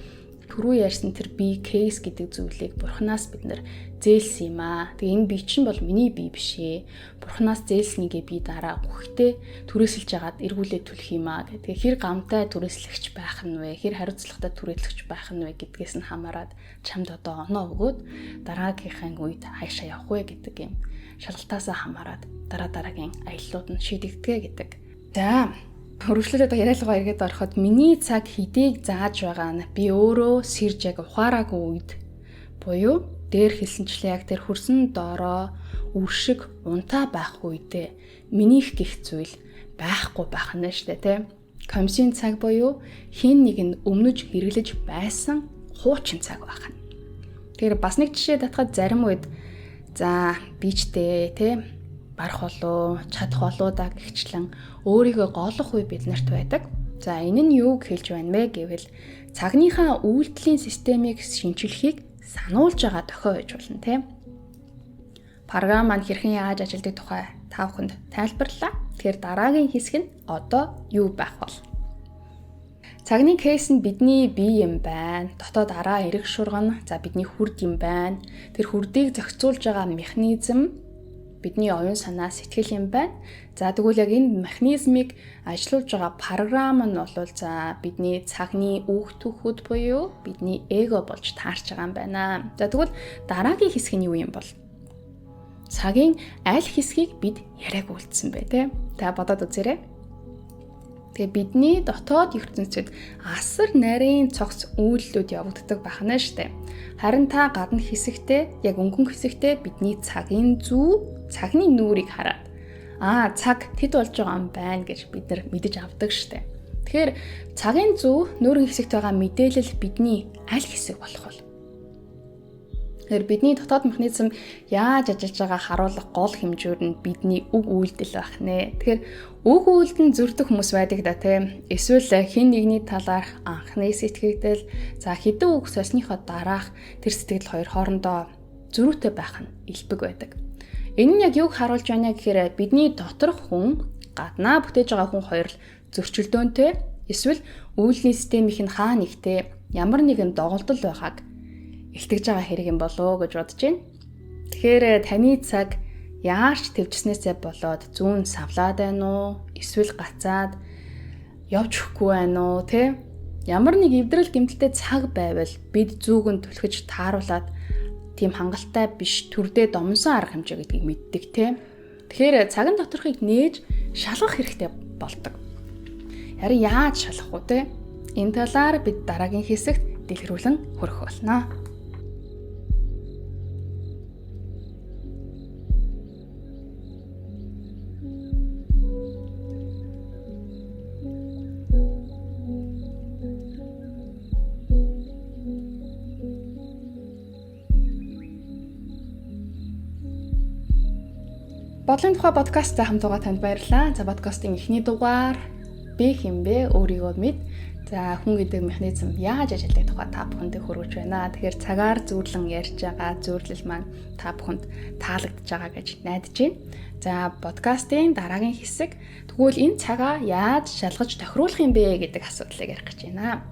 түрүү ярьсан тэр би кейс гэдэг зүйлийг бурхнаас бид нар зээлсэн юм аа. Тэгээ энэ би чинь бол миний би биш ээ. Бурхнаас зээлснийгээ би дараа гүхтээ түрээсэлж яагаад эргүүлээд түлэх юм аа гэдэг. Хэр гамтай түрээслэгч байх нь вэ? Хэр хариуцлагатай түрээслэгч байх нь вэ гэдгээс нь хамаарат чамд одоо оноо өгөөд дараагийнхаа үед хаашаа явах вэ гэдэг юм шалгалтаасаа хамаарат дараагийн аяллууд нь шийдэгдэгэ гэдэг. За хөрвүүлээд яриалгаа эргээд ороход миний цаг хэдийг зааж байгаа нь би өөрөө сэрж яг ухаараагүй үед буюу дээр хэлсэнчлээ яг тэр хөрсөн доороо үршиг унтаа байх үедээ минийх гих зүйл байхгүй байх нь штэ тий. Комиссийн цаг буюу хин нэг нь өмнөж хэрэглэж байсан хуучин цаг байх нь. Тэгэхээр бас нэг жишээ татхад зарим үед за бичтэй тий барах болоо, чадах болоо да гихчлэн өөрийгөө голох үе биднэрт байдаг. За энэ нь юу хэлж байна вэ гэвэл цагныхаа үйлдэлийн системийг шинжилхийг сануулж байгаа дохио гэж болно тийм. Програм маань хэрхэн яаж ажилладаг тухай та бүхэнд тайлбарлалаа. Тэгэхээр дараагийн хэсэг нь одоо юу байх вэ? Цагны кейс нь бидний бие юм байна. Дотоод араа эрэг шургана. За бидний хүрд юм байна. Тэр хүрдийг зохицуулж байгаа механизм бидний оюун санаа сэтгэл юм байна. За тэгвэл яг энэ механизмыг ажилуулж байгаа програм нь бол за бидний цагны үг түүхүүд буюу бидний эго болж таарч байгаа юм байна. За тэгвэл дараагийн хэсэг нь юу юм бол? Цагийн аль хэсгийг бид яриаг үлдсэн бэ те? Та бодоод үзээрэй. Тэгээ бидний дотоод ертөнцид асар нарийн цогц үйлдэлүүд явагддаг байна штэ. Харин та гадна хэсэгтээ яг өнгөн хэсэгтээ бидний цагийн зүү, цагны нүрийг хараад цаг тэд болж байгаа юм байна гэж бид нар мэдэж авдаг штэ. Тэгэхээр цагийн зүү нүүрийн хэсэгт байгаа мэдээлэл бидний аль хэсэг болох вэ? Тэгэхээр бидний дотоод механизм яаж ажиллаж байгааг харуулах гол хэмжүүр нь бидний үг үйлдэл байх нэ. Тэгэхээр үг үйлдэл зөрдөх хүмүүс байдаг да тийм. Эсвэл хэн нэгний талаарх анхны сэтгэгдэл, за хэдэн үг сосныхоо дараах тэр сэтгэл хоёр хоорондоо зөрүүтэй байх нь илбэг байдаг. Энэ нь яг юуг харуулж байна гэхээр бидний доторх хүн гаднаа бүтээж байгаа хүн хоёр л зөрчилдөөнтэй эсвэл үйлдлийн системийнх нь хаа нэгтэй ямар нэгэн доголдол байгааг илтгэж байгаа хэрэг юм болоо гэж бодож байна. Тэгэхээр таны цаг яарч төвчснээсээ болоод зүүн савлаад байна уу? Эсвэл гацаад явж өгөхгүй байна уу? Тэ? Ямар нэг эвдрэл гэмтэлтэй цаг байвал бид зүүгэн түлхэж тааруулаад тийм хангалттай биш төрдөө домсон арга хэмжээ гэдгийг мэддэг тэ. Тэгэхээр цагын доторхыг нээж шалгах хэрэгтэй болдог. Харин яаж шалгах вэ тэ? Энэ талаар бид дараагийн хэсэгт дэлгэрүүлэн хөрөх болно. Бодлын тухай подкасттай хамтдаа танд баярлалаа. За подкастын эхний дугаар би хэмбэ өөрийгөө мэд. За хүн гэдэг механизм яаж ажилладаг тухай та бүхэндээ хүргэж байна. Тэгэхээр цагаар зүүрлэн ярьж байгаа зүүрлэл маань та бүхэнд таалагдж байгаа гэж найдаж байна. За подкастын дараагийн хэсэг тэгвэл энэ цагаа яаж шалгаж тохируулах юм бэ гэдэг асуудлыг ярих гэж байна.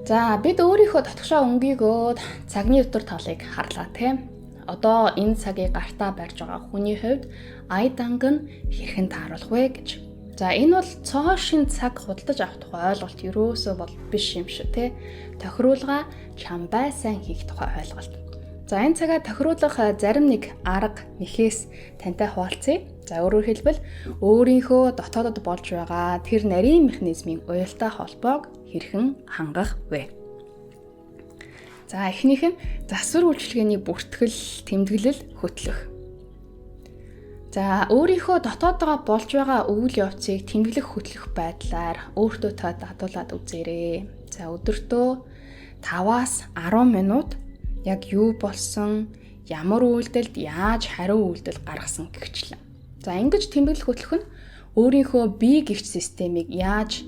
За бид өөрийнхөө дотгошоо өнгийг өөд цагны өтөр талыг харлаа тийм. Одоо энэ цагийг гартаа барьж байгаа хүний хувьд ая данг нь хэрхэн тааруулах вэ гэж. За энэ бол цоошин цаг худалдаж авах тухай ойлголт ерөөсөө бол биш юм шүү те. Тохируулга чамбай сайн хийх тухай ойлголт. За энэ цагаа тохируулах зарим нэг арга нэхээс тантай хуваалцъя. За өөрөөр хэлбэл өөрийнхөө дотоодод болж байгаа тэр нарийн механизмын уялдаа холбоог хэрхэн хангах вэ? За эхнийх нь засвар үйлчилгээний бүртгэл, тэмдэглэл, хөтлөх. За өөрийнхөө дотоодоо болж байгаа үйл явцыг тэмдэглэх, хөтлөх байдлаар өөртөө та дадуулаад үзээрэй. За өдөртөө 5-аас 10 минут яг юу болсон, ямар үйлдэлд яаж хариу үйлдэл гаргасан гэгчлэн. За ингэж тэмдэглэх, хөтлөх нь өөрийнхөө бие гихч системийг яаж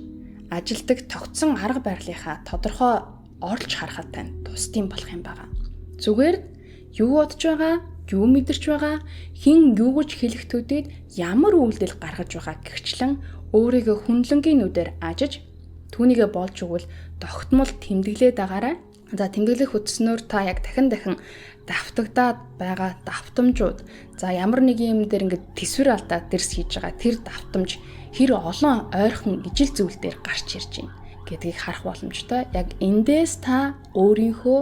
ажилдаг тогтсон арга барилынхаа тодорхой орлож харахад тань тусдсан болох юм байна. Зүгээр юу бодож байгаа, юу мэдэрч байгаа, хэн юу гэж хэлэх төдийд ямар үйлдэл гаргаж байгаа гэгчлэн өөрийгөө хүнлэнгийн нүдээр ажиж түүнийгээ болж өгвөл тогтмол тэмдэглээд байгаарай. За тэмдэглэх үтснөөр та яг дахин давтагдаад байгаа давтамжууд за ямар нэг юм дээр ингээд төсвөр алдаад дэрс хийж байгаа тэр давтамж хэр олон ойрхон ижил зүйл дээр гарч ирж байна гэдгийг харах боломжтой. Яг эндээс та өөрийнхөө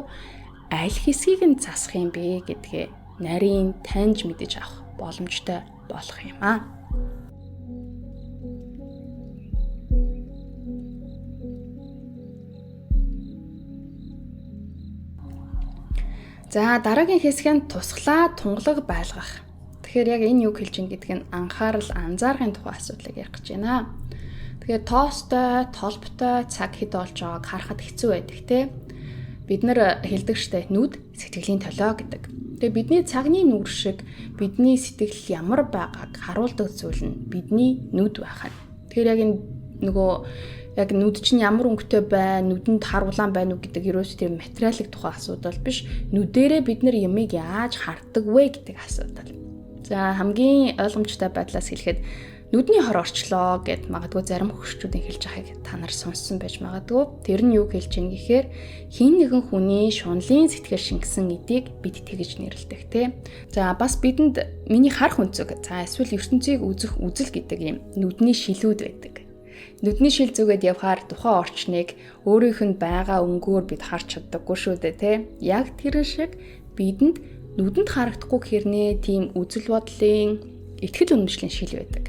аль хэсгийг нь засах юм бэ гэдгээ нарийн таньж мэдэж авах боломжтой болох юм аа. За дараагийн хэсэг нь тусглаа тунгалаг байлгах. Тэгэхээр яг энэ юу хэлж ийн гэдг нь анхаарал анзааргын тухай асуудлыг ярих гэж байна. Тэгэхээр тоостой, толботой цаг хэд болж байгааг харахад хэцүү байдаг те. Бид нар хэлдэг штэ нүд сэтгэлийн толио гэдэг. Тэгээ бидний цагны нүур шиг бидний сэтгэл ямар байгааг харуулдаг зүйл нь бидний нүд байх нь. Тэгэхээр яг энэ нөгөө яг нүд чинь ямар өнгөтэй байна, нүдэнд хар улаан байна уу гэдэг ерөөс тэр материалын тухай асуудал биш. Нүдэрээ бид нар ямыг яаж харддаг вэ гэдэг асуудал. За хамгийн ойлгомжтой байдлаас хэлэхэд нүдний хор орчлоо гэд магадгүй зарим хөгшчүүдийн хэлж байгааг та нар сонссон байж магадгүй. Тэр нь юу хэлж ийн гэхээр хин нэгэн хүний шунлын сэтгэл шингэсэн эдийг бид тэгж нэрлэдэг те. За бас бидэнд миний харах өнцөг, за эсвэл ертөнцийг үзэх үзэл гэдэг юм нүдний шилүүд байдаг. Нүдний шил зүгээд явхаар тухайн орчныг өөрийнх нь байгаа өнгөөр бид харж чаддаггүй шүү дээ те. Яг тэр шиг бидэнд нүдэнд харагдахгүй хэрнээ тийм үзэл бодлын итгэл үнэмшлийн шил байдаг.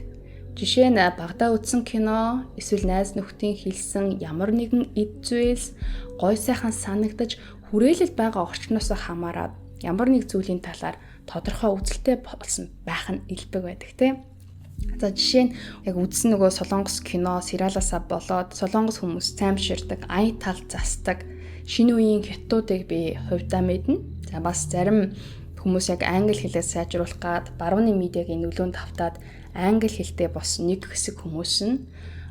Жишээ нь багадаа үзсэн кино, эсвэл найз нөхдийн хэлсэн ямар нэгэн эд зүйлс гой сайхан санагдаж хүрээлэл байгаа орчноос хамаараад ямар нэг зүйлийн талаар тодорхой үзэлтэй болсон байх нь илбэг байдаг те. За жишээ нь яг үзсэн нөгөө солонгос кино, сериалаасаа болоод солонгос хүмүүс цаймширдаг, ая тал застдаг шинэ үеийн хятадуудыг би хувьдаа мэднэ. За бас зарим хүмүүс яг англи хэлээ сайжруулах гад барууны медиагийн нөлөөнд автаад англи хэлтэй бос нэг хэсэг хүмүүс нь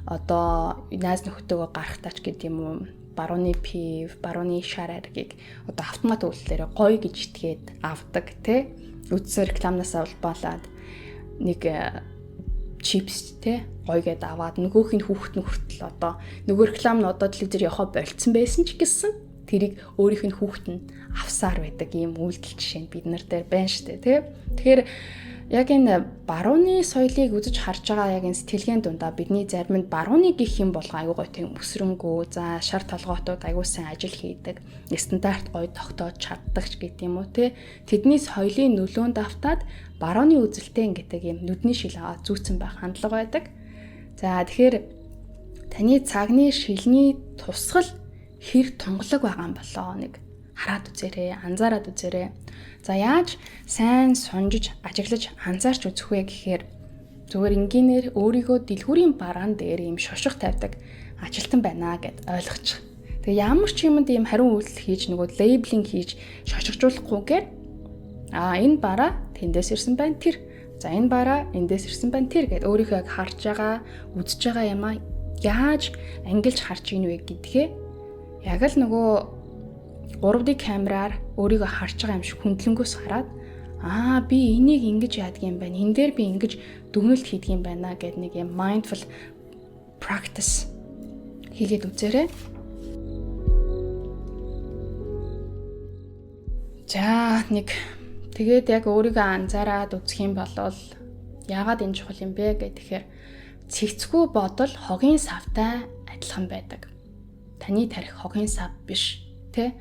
одоо найз нөхдөөгөө гарахтаач гэдэг юм уу барууны пив, барууны шар аргийг одоо автомат үйлдэлээр гоё гэж итгээд авдаг те. Үдсээр рекламнаас улбаалаад нэг чипс те гоё гэд аваад нөгөөх нь хүүхэд нь хүртэл одоо нөгөө реклам нь одоо телевизээр явахаа болцсон байсан ч гэсэн тэрийг өөрийнх нь хүүхэд нь авсаар байдаг ийм үйлдэл жишээ нь бид нар дээр байна штэ тий. Тэгэхээр яг энэ барууны соёлыг үзэж харж байгаа яг энэ сэтгэлгээний дундаа бидний зарим нь барууны гих юм болгоо аюу гой тийм өсрөнгөө за шар толгоотууд аюу сайн ажил хийдэг стандарт гоё тогтоож чаддаг ч гэдэм юм уу тий. Тэдний соёлын нөлөөнд автаад барууны үзэлтэй гэдэг юм нүдний шил аваад зүүцэн байх хандлага байдаг. За тэгэхээр таны цагны шилний тусгал хэр тунгалаг байгаа юм болоо нэг хараад үзээрэй, анзаараад үзээрэй. За яаж сайн сонжиж, ажиглаж, анзаарч үзэх вэ гэхээр зүгээр энгийнээр өөрийгөө дэлгүүрийн бараан дээр юм шошго тавьдаг ажилтан байна гэд ойлгочих. Тэгээ ямар ч юмд ийм хариу үйлдэл хийж нөгөө лейблинг хийж шошгожуулахгүйгээр энэ бараа тэндээс ирсэн байна тэр. За энэ бараа эндээс ирсэн байна тэр гэд өөрийнхөө яг харж байгаа, үзэж байгаа юмаа яаж ангилж харж ийн вэ гэдгээ яг л нөгөө 3D камераар өөрийгөө харж байгаа юм шиг хүндлэнгөөс хараад би энийг ингэж яадаг юм байна. Энэ дээр би ингэж дүгнэлт хийдэг юм байна гэд нэг юм mindful practice хийгээд үзээрэй. За нэг тэгээд яг өөрийгөө анзаараад үзэх юм бол яагаад энэ чухал юм бэ гэхээр цэгцгүй бодол хогийн савтай адилхан байдаг. Таны тарих хогийн сав биш тэ.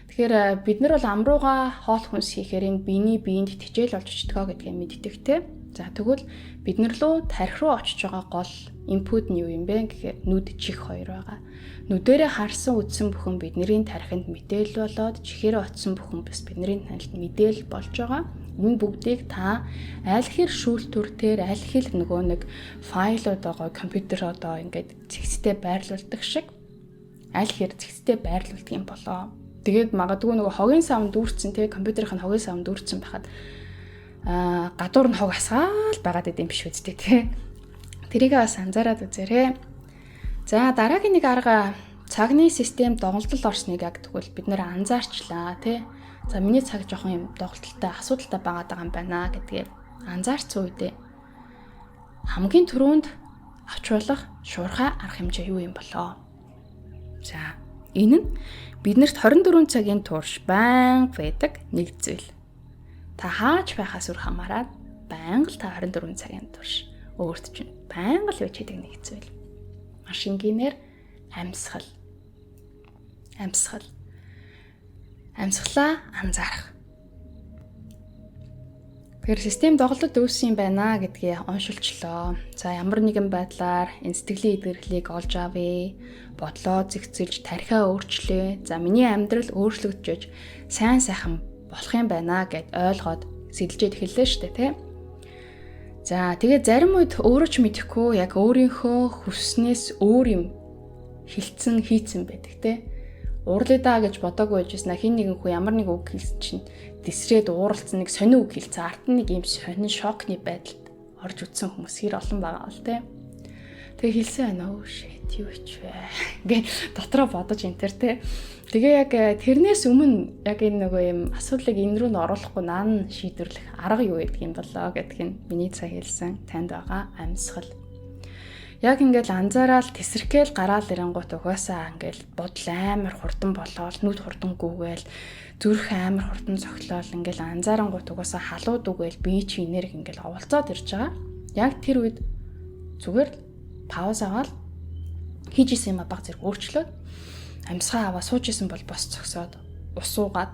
Тэгэхээр бид нар бол амрууга хоол хүнс хийхээр энэ биений биеинд тэжээл болж очтгоо гэдгийг мэддэг тэ. За тэгвэл бид нар руу тарих руу очиж байгаа гол инпут нь юу юм бэ гэхээр нүд чих хоёр байгаа. Нүдэрээ харсан үтсэн бүхэн бидний тархинд мэдээлэл болоод чихээрээ очсон бүхэн бас бидний танилд мэдээлэл болж байгаа. Энэ бүгдийг та аль хэр шүүлтүртээр аль хэр нөгөө нэг файлууд байгаа компьютер одоо ингээд цэгцтэй байрлуулдаг шиг аль хэр цэгцтэй байрлуулдаг юм болоо. Тэгээд магадгүй нөгөө хогийн савнд дүүрсэн те компьютерийн хогийн савнд дүүрсэн байхад гадуур нь хог асгаал байгаад идэм биш үстэй те. Тэрийг бас анзаараад үзээрэй. За дараагийн нэг арга цагны систем доголдол орсныг яг тэгвэл бид нэр анзаарчлаа тий. За миний цаг жоохон юм доголдолтой асуудалтай байгаа юм байна гэдгээ анзаарсан үедээ хамгийн түрүүнд авч болох шуурхай арга хэмжээ юу юм болоо? За энэ нь биднэрт 24 цагийн турш байнга байдаг нэг зүйл. Та хаач байхаас үр хамааран байнга л та 24 цагийн турш өөрт чинь байнга л байж байгаа нэг зүйл. Маш энгийнээр амьсгал. Амьсгалаа анзаарах. Тэгэхээр систем доголдод үүссэн юм байна гэдгээ оншилчлоо. За ямар нэгэн байдлаар энэ сэтгэлийн эдгэрхлийг олж авъя. Бодлоо зэгцэлж, тархиа өөрчлөө. За миний амьдрал өөрчлөгдөж сайн сайхан болох юм байна гэд ойлгоод сэтэлжээд эхэллээ шүү дээ, тий. За тэгээ зарим үед өөрөө ч мэдэхгүй яг өөрийнхөө хүснээс өөр юм хийцэн байдаг, тий. Уурлаа даа гэж бодоогүй байжсэн хин нэгэн хүн ямар нэг үг хэлсэн чинь дэсрээд ууралцсан нэг сонио үг хэлсэн. Арт нь нэг юм сонин шокны байдалд орж үтсэн хүмүүс хэр олон байгаа л тий. Тэгээ хэлсэн байна оо shit юу ч вэ гэ дотроо бодож энтер тий. Тэгээ яг тэрнээс өмнө яг энэ нөгөө юм асуудлыг энэ рүү н оруулахгүй наан шийдвэрлэх арга юу гэдэг юм болоо гэдг нь миний цаа хэлсэн танд байгаа амьсгал. Яг ингээл анзаараад тесрэхгээл гараал ирэнгуут угаасаа ингээл бодол амар хурдан болоод нүд хурдан гүгээл зүрх амар хурдан цогцлол ингээл анзаарангуут угаасаа халууд үгээл бие чи энерги ингээл оволцоод ирж байгаа. Яг тэр үед зүгээр пауз аваад хийж исэн юм баг зэрэг өөрчлөөд амьсгаа аваа сууж исэн бол бос цогсоод ус уугаад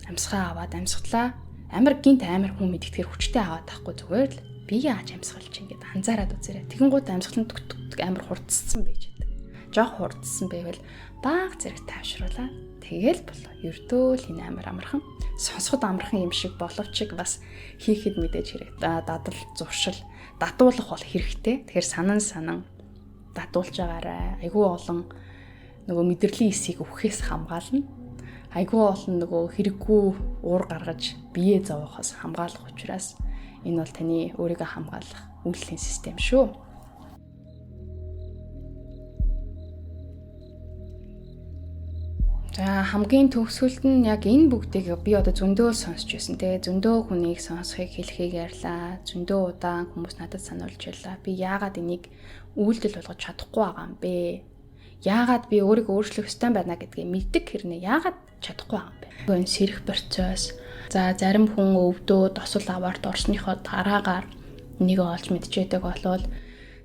амьсгаа аваад амьсгалаа амар гинт амар хүн мэдтгэр хүчтэй аваад тахгүй зүгээр л би яаж амьсгалж ингээд анзаараад үзээрэй. Тэгэн гут амьсгал нь түг амар хурдссан байж байдаг. Жог хурдсан байвал баг зэрэг тайвшруулаад тэгэл болоо. Ердөө л энэ амар амархан сонсоход амархан юм шиг боловч бас хийхэд мэдээж хэрэгтэй. Дадал зуршил дадуулах бол хэрэгтэй. Тэгэхээр санан дадуулж байгаарай. Айгүй олон нөгөө мэдрэлийн эсийг өвхөөс хамгаална. Айгүй олон нөгөө хэрэггүй уур гаргаж бие зовоохоос хамгаалах учраас энэ бол таны өөрийгөө хамгаалах үйлдлийн систем шүү. За хамгийн төгсгөлд нь яг энэ бүгдийг би одоо зөндөө сонсч байсан те зөндөө хүнийг сонсхийг хэлхийг ярьлаа. Зөндөө удаан хүмүүс надад сануулж ярьлаа. Би яагаад энийг үйлдэл болгож чадахгүй байгаа юм бэ? Яагаад би өөрийгөө өөрчлөх ёстой байна гэдгийг мэддэг хэрнээ яагаад чадахгүй байгаа юм бэ? Энэ сэрэх процесс. За зарим хүн өвдөө досол аваарт орсныхоо дараагаар энийг олж мэдчихэдэг болвол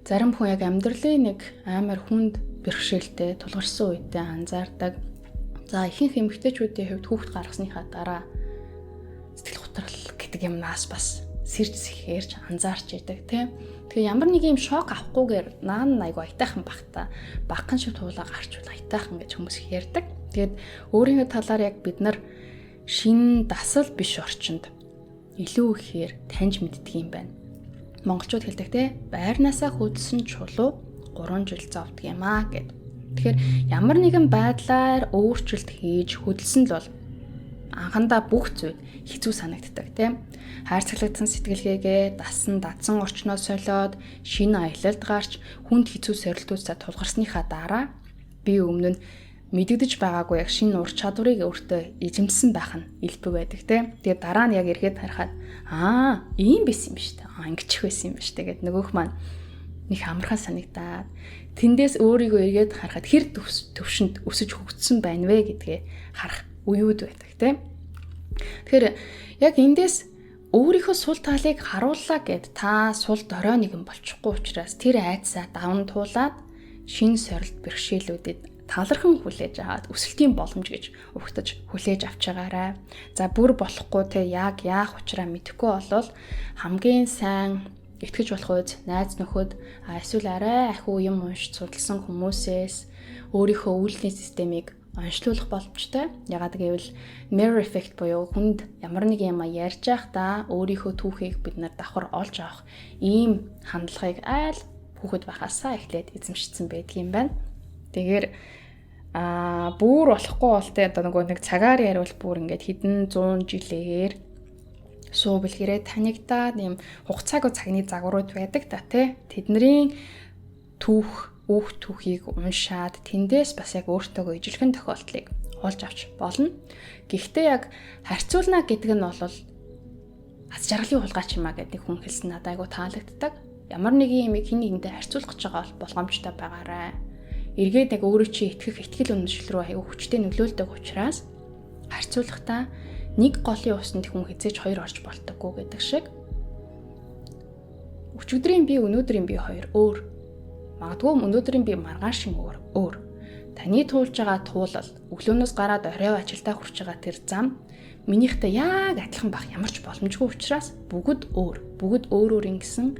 зарим хүн яг амьдралын нэг амар хүнд бэрхшээлтэй тулгарсан үедээ анзаардаг. За ихэнх эмэгтэйчүүдийн хувьд хүүхэд гаргасныхаа дараа сэтгэл готрол гэдэг юмнаас бас сэрж сэхэрж анзаарч идэг тийм. Тэгээ ямар нэг юм шок авахгүйгээр наан айгу аятайхан багтаа багхан шиг туулаа гарчвал аятайхан гэж хүмүүс ярьдаг. Тэгээд өөрийнхөө талаар яг бид нар шин дасал биш орчинд илүү ихээр таньж мэддэг юм байна. Монголчууд хэлдэг те байрнаасаа хөдөлсөн чулуу 3 жил зовдөг юм аа гэд. Тэгэхээр ямар нэгэн байдлаар өөрчлөлт хийж хөдөлсөн л бол анхандаа бүх зүйл хэцүү санагддаг тийм. Хайрцаглагдсан сэтгэлгээгээ дадсан орчноо солиод шинэ аялалд гарч хүнд хэцүү сорилтуудсаа тулгарсныхаа дараа би өмнө нь мэдэгдэж байгаагүй яг шинэ ур чадварыг өөртөө эзэмсэн байх нь илбэг байдаг тийм. Тэгээд дараа нь яг эргээд харахад ийм байсан юм биш үү? Ингэчих байсан юм биш үү гэд нөгөөх маань нэг амархан санагдаад тэндээс өөрийгөө эргээд харахад хэр төвшөнд өсөж хөгжсөн байна вэ гэдгээ харах үеуд байдаг тийм. Тэгэхээр яг эндээс өөрийнхөө сул талыг харууллаа гэд та сул дорой нэгэн болчихгүй учраас тэр айдсаа даван туулаад шинэ сорилт бэрхшээлүүдэд талархан хүлээж аваад өсөлтийн боломж гэж өгтөж хүлээж авч байгаарай. За бүр болохгүй те яг яах учраа мэдэхгүй болвол хамгийн сайн итгэж болох үед найз нөхөд эсвэл арай ахиу юм уншиж судалсан хүмүүсээс өөрийнхөө үйлдлийн системийг онцлуулах боломжтой. Ягаад гэвэл mirror effect буюу хүнд ямар нэг юм ярьж байхдаа өөрийнхөө түүхийг бид нар давхар олж авах ийм хандлагыг айл хүүхэд байхасаа эхлээд эзэмшсэн байдаг юм байна. Тэгэхээр бүр болохгүй бол тэ одоо нэг цагаар яривал бүр ингээд хэдэн 100 жилээр суу бэлгэрээ танигдаад ийм хугацаагүй цагны загварууд байдаг та тий. Тэдний түүх үх түүхийг уншаад тэндээс бас яг өөртөөгөө ижилхэн тохиолдлыг олж авч болно. Гэхдээ яг харьцуулна гэдэг нь бол аз жаргалын хулгайч юм а гэдэг нэг хүн хэлсэн надад айгу таалагддаг. Ямар нэгэн юмыг хэн нэгэндээ харьцуулах гэж байгаа бол болгоомжтой байгаарай. Эргээд яг өөрөө чи итгэх итгэл үнэмшил рүү айгу хүчтэй нөлөөлдөг учраас харьцуулахдаа нэг голын усанд хүн хизээж хоёр орж болтоггүй гэдэг шиг. Өчигдрийн би өнөөдрийн би хоёр өөр. Магадгүй өнөөдрийн би маргааш шин өөр. Таны туулж байгаа туулал өглөөнөөс гараад орой ажилдаа хүрч байгаа тэр зам минийхтэй яг адилхан байх ямар ч боломжгүй учраас бүгд өөр ингэсэн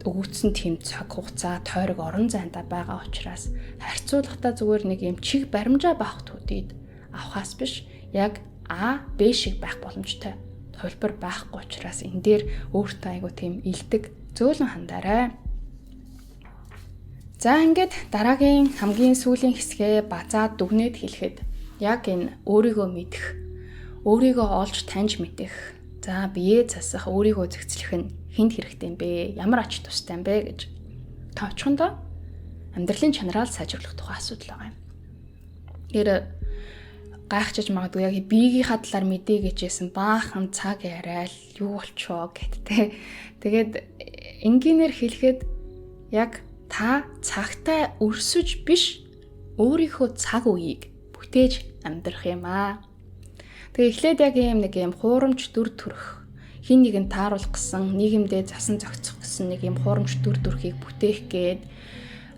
өгөгдсөн тийм цаг хугацаа тойрог орон зайдаа байгаа учраас харьцуулахдаа зүгээр нэг юм чиг баримжаа байх төдийд авахаас биш яг А, Б шиг байх боломжтой хувилбар байхгүй учраас энэ дээр өөртөө айгу тийм илдэг зөөлөн хандаарай. За ингээд дараагийн хамгийн сүүлийн хэсгээ базаад дүгнээд хэлэхэд яг энэ өөрийгөө мэдэх, өөрийгөө олж таньж мэдэх, за биеэ засах, өөрийгөө зохицлох нь хэнд хэрэгтэй юм бэ? Ямар ач тустай юм бэ гэж тооцохондоо амьдралын чанараал сайжруулах тухай асуудал байгаа юм. Тэр гайхчихж магадгүй яг биегийнхаа талаар мэдээ гэжсэн баахан цаг яриад юу болчихоо гэдтэй. Тэгээд энгийнээр хэлэхэд яг та цагтаа өрсөж биш өөрийнхөө цаг үеийг бүтээж амьдрах юм аа. Тэгээ эхлээд яг нэг юм хуурамч дүр төрх хин нэгэн тааруулах гэсэн нийгэмдээ засан зохицох гэсэн нэг юм хуурамч дүр төрхийг бүтээх гээд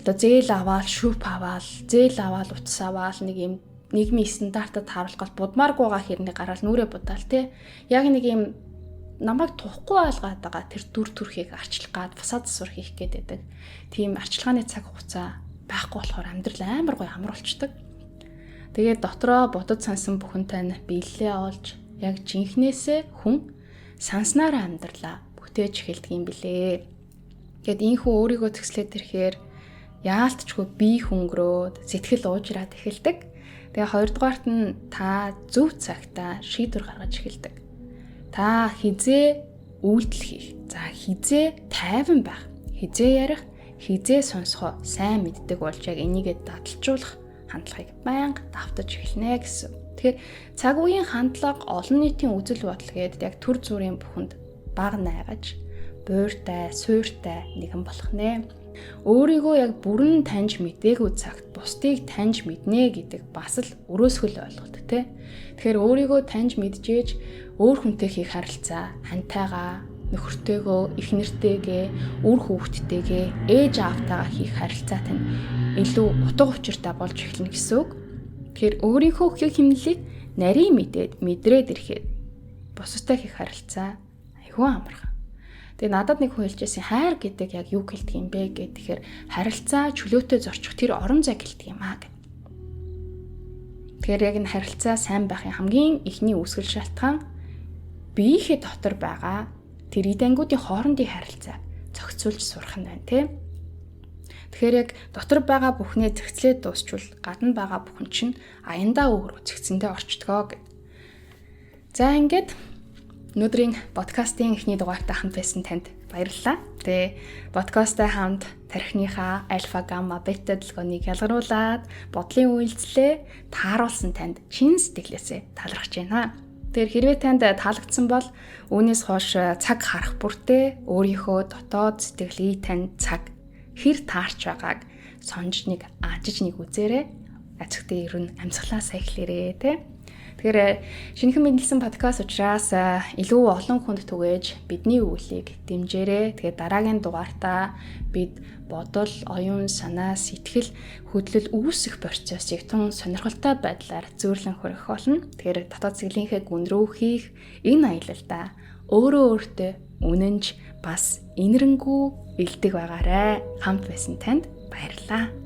одоо зээл аваад шүүп аваад зээл аваад утас аваад нэг юм нийгмийн стандартад тааруулах будмааргүй байгаа хэрнийг гараад нүрээ будаал те яг нэг юм намайг тухгүй байлгаад байгаа тэр дүр төрхийг арчлах гад фасад засвар хийх гээд байдаг. Тийм арчилгааны цаг хугацаа байхгүй болохоор амьдрал амар гоё амар болчдөг. Тэгээд дотроо бодод сансан бүхэнтэй нь биелэлээ олж яг жинхнээсээ хүн санснараа амьдралаа бүтээж эхэлдэг юм билээ. Гэт ийхүү өөрийгөө төслээд ирэхээр яалтчгүй бие хөнгөрөөд сэтгэл уужраад эхэлдэг. Тэгээ хоёрдугаарт нь та зөв цагтаа шийдвэр гаргаж эхэлдэг. Та хизээ үйлдэл хийх, за хизээ тайван байх, хизээ ярих, хизээ сонсохоо сайн мэддэг болж яг энийгээ дадалжуулах хандлагыг байнга давтаж эхэлнэ гэсэн. Тэгэхээр цаг үеийн хандлага олон нийтийн үзэл бодол гээд яг төр зүрийн бүхэнд баг найгаж, буйртай, суйртай нэгэн болох нэ. Өөрийгөө яг бүрэн таньж мэдээгүй цагт бусдыг таньж мэднэ гэдэг бас л өрөөсгөл ойлголт тэ. Тэгэхээр өөрийгөө таньж мэджээж өөр хүнтэй хийх харилцаа, хантайгаа, нөхөртэйгөө, эхнэртэйгээ, үр хүүхдтэйгээ, ээж аавтайгаа хийх харилцаат нь илүү утга учиртай болж эхэлнэ гэсэн үг. Тэгэхээр өөрийнхөө хөх хэмнэлийг нарийн мэдрээд ирэхэд бусадтай хийх харилцаа айгүй амархан. Тэгээ надад нэг хүн хэлжсэн хайр гэдэг яг юу гэлдэг юм бэ гэхээр харилцаа чөлөөтэй зорчих тэр орон зай гэлдэг юм аа гэв. Тэгэхээр яг энэ харилцаа сайн байхын хамгийн ихний үүсгэл шалтгаан биеийнхээ дотор байгаа тэр эдэнгүүдийн хоорондын харилцааг зохицуулж сурах нь байна тийм. Тэгэхээр яг дотор байгаа бүхнээ зохицлээд дуусчвал гадна байгаа бүхэн чинь аяндаа өөр зохицсондоо орчдгоо гэв. За ингээд өнөөдрийн подкастын эхний дугаартай хамт байсан танд баярлалаа. Тэгээ подкасттай хамт тархиныхаа альфа, гамма, бета дэлгөөнийг ялгаруулад бодлын үйлдэлээ тааруулсан танд чин сэтгэлээсээ талархаж байна. Тэгэхээр хэрвээ танд таалагдсан бол үүнээс хойш цаг харах бүртээ өөрийнхөө дотоод сэтгэлийг тань цаг хэр таарч байгааг сонж нэг ажиж нэг үзээрэй. Ацгтээ ер нь амьсгалаасаа эхлэрээ тий. Тэгэхээр шинэхэн мэдлсэн подкаст учраас илүү олон хүнд түгээж бидний өвлийг дэмжээрэй. Тэгээд дараагийн дугаартаа бид бодол, оюун санаа, сэтгэл хөдлөл үүсэх процессыг тун сонирхолтой байдлаар зөөрлөн хөрөх болно. Тэгэхээр дотоод сэтгэлийнхээ гүн рүү хийх энэ аялалдаа өөртөө үнэнч бас инэрэнгүү илдэг байгаарай. Хамт байсан танд баярлалаа.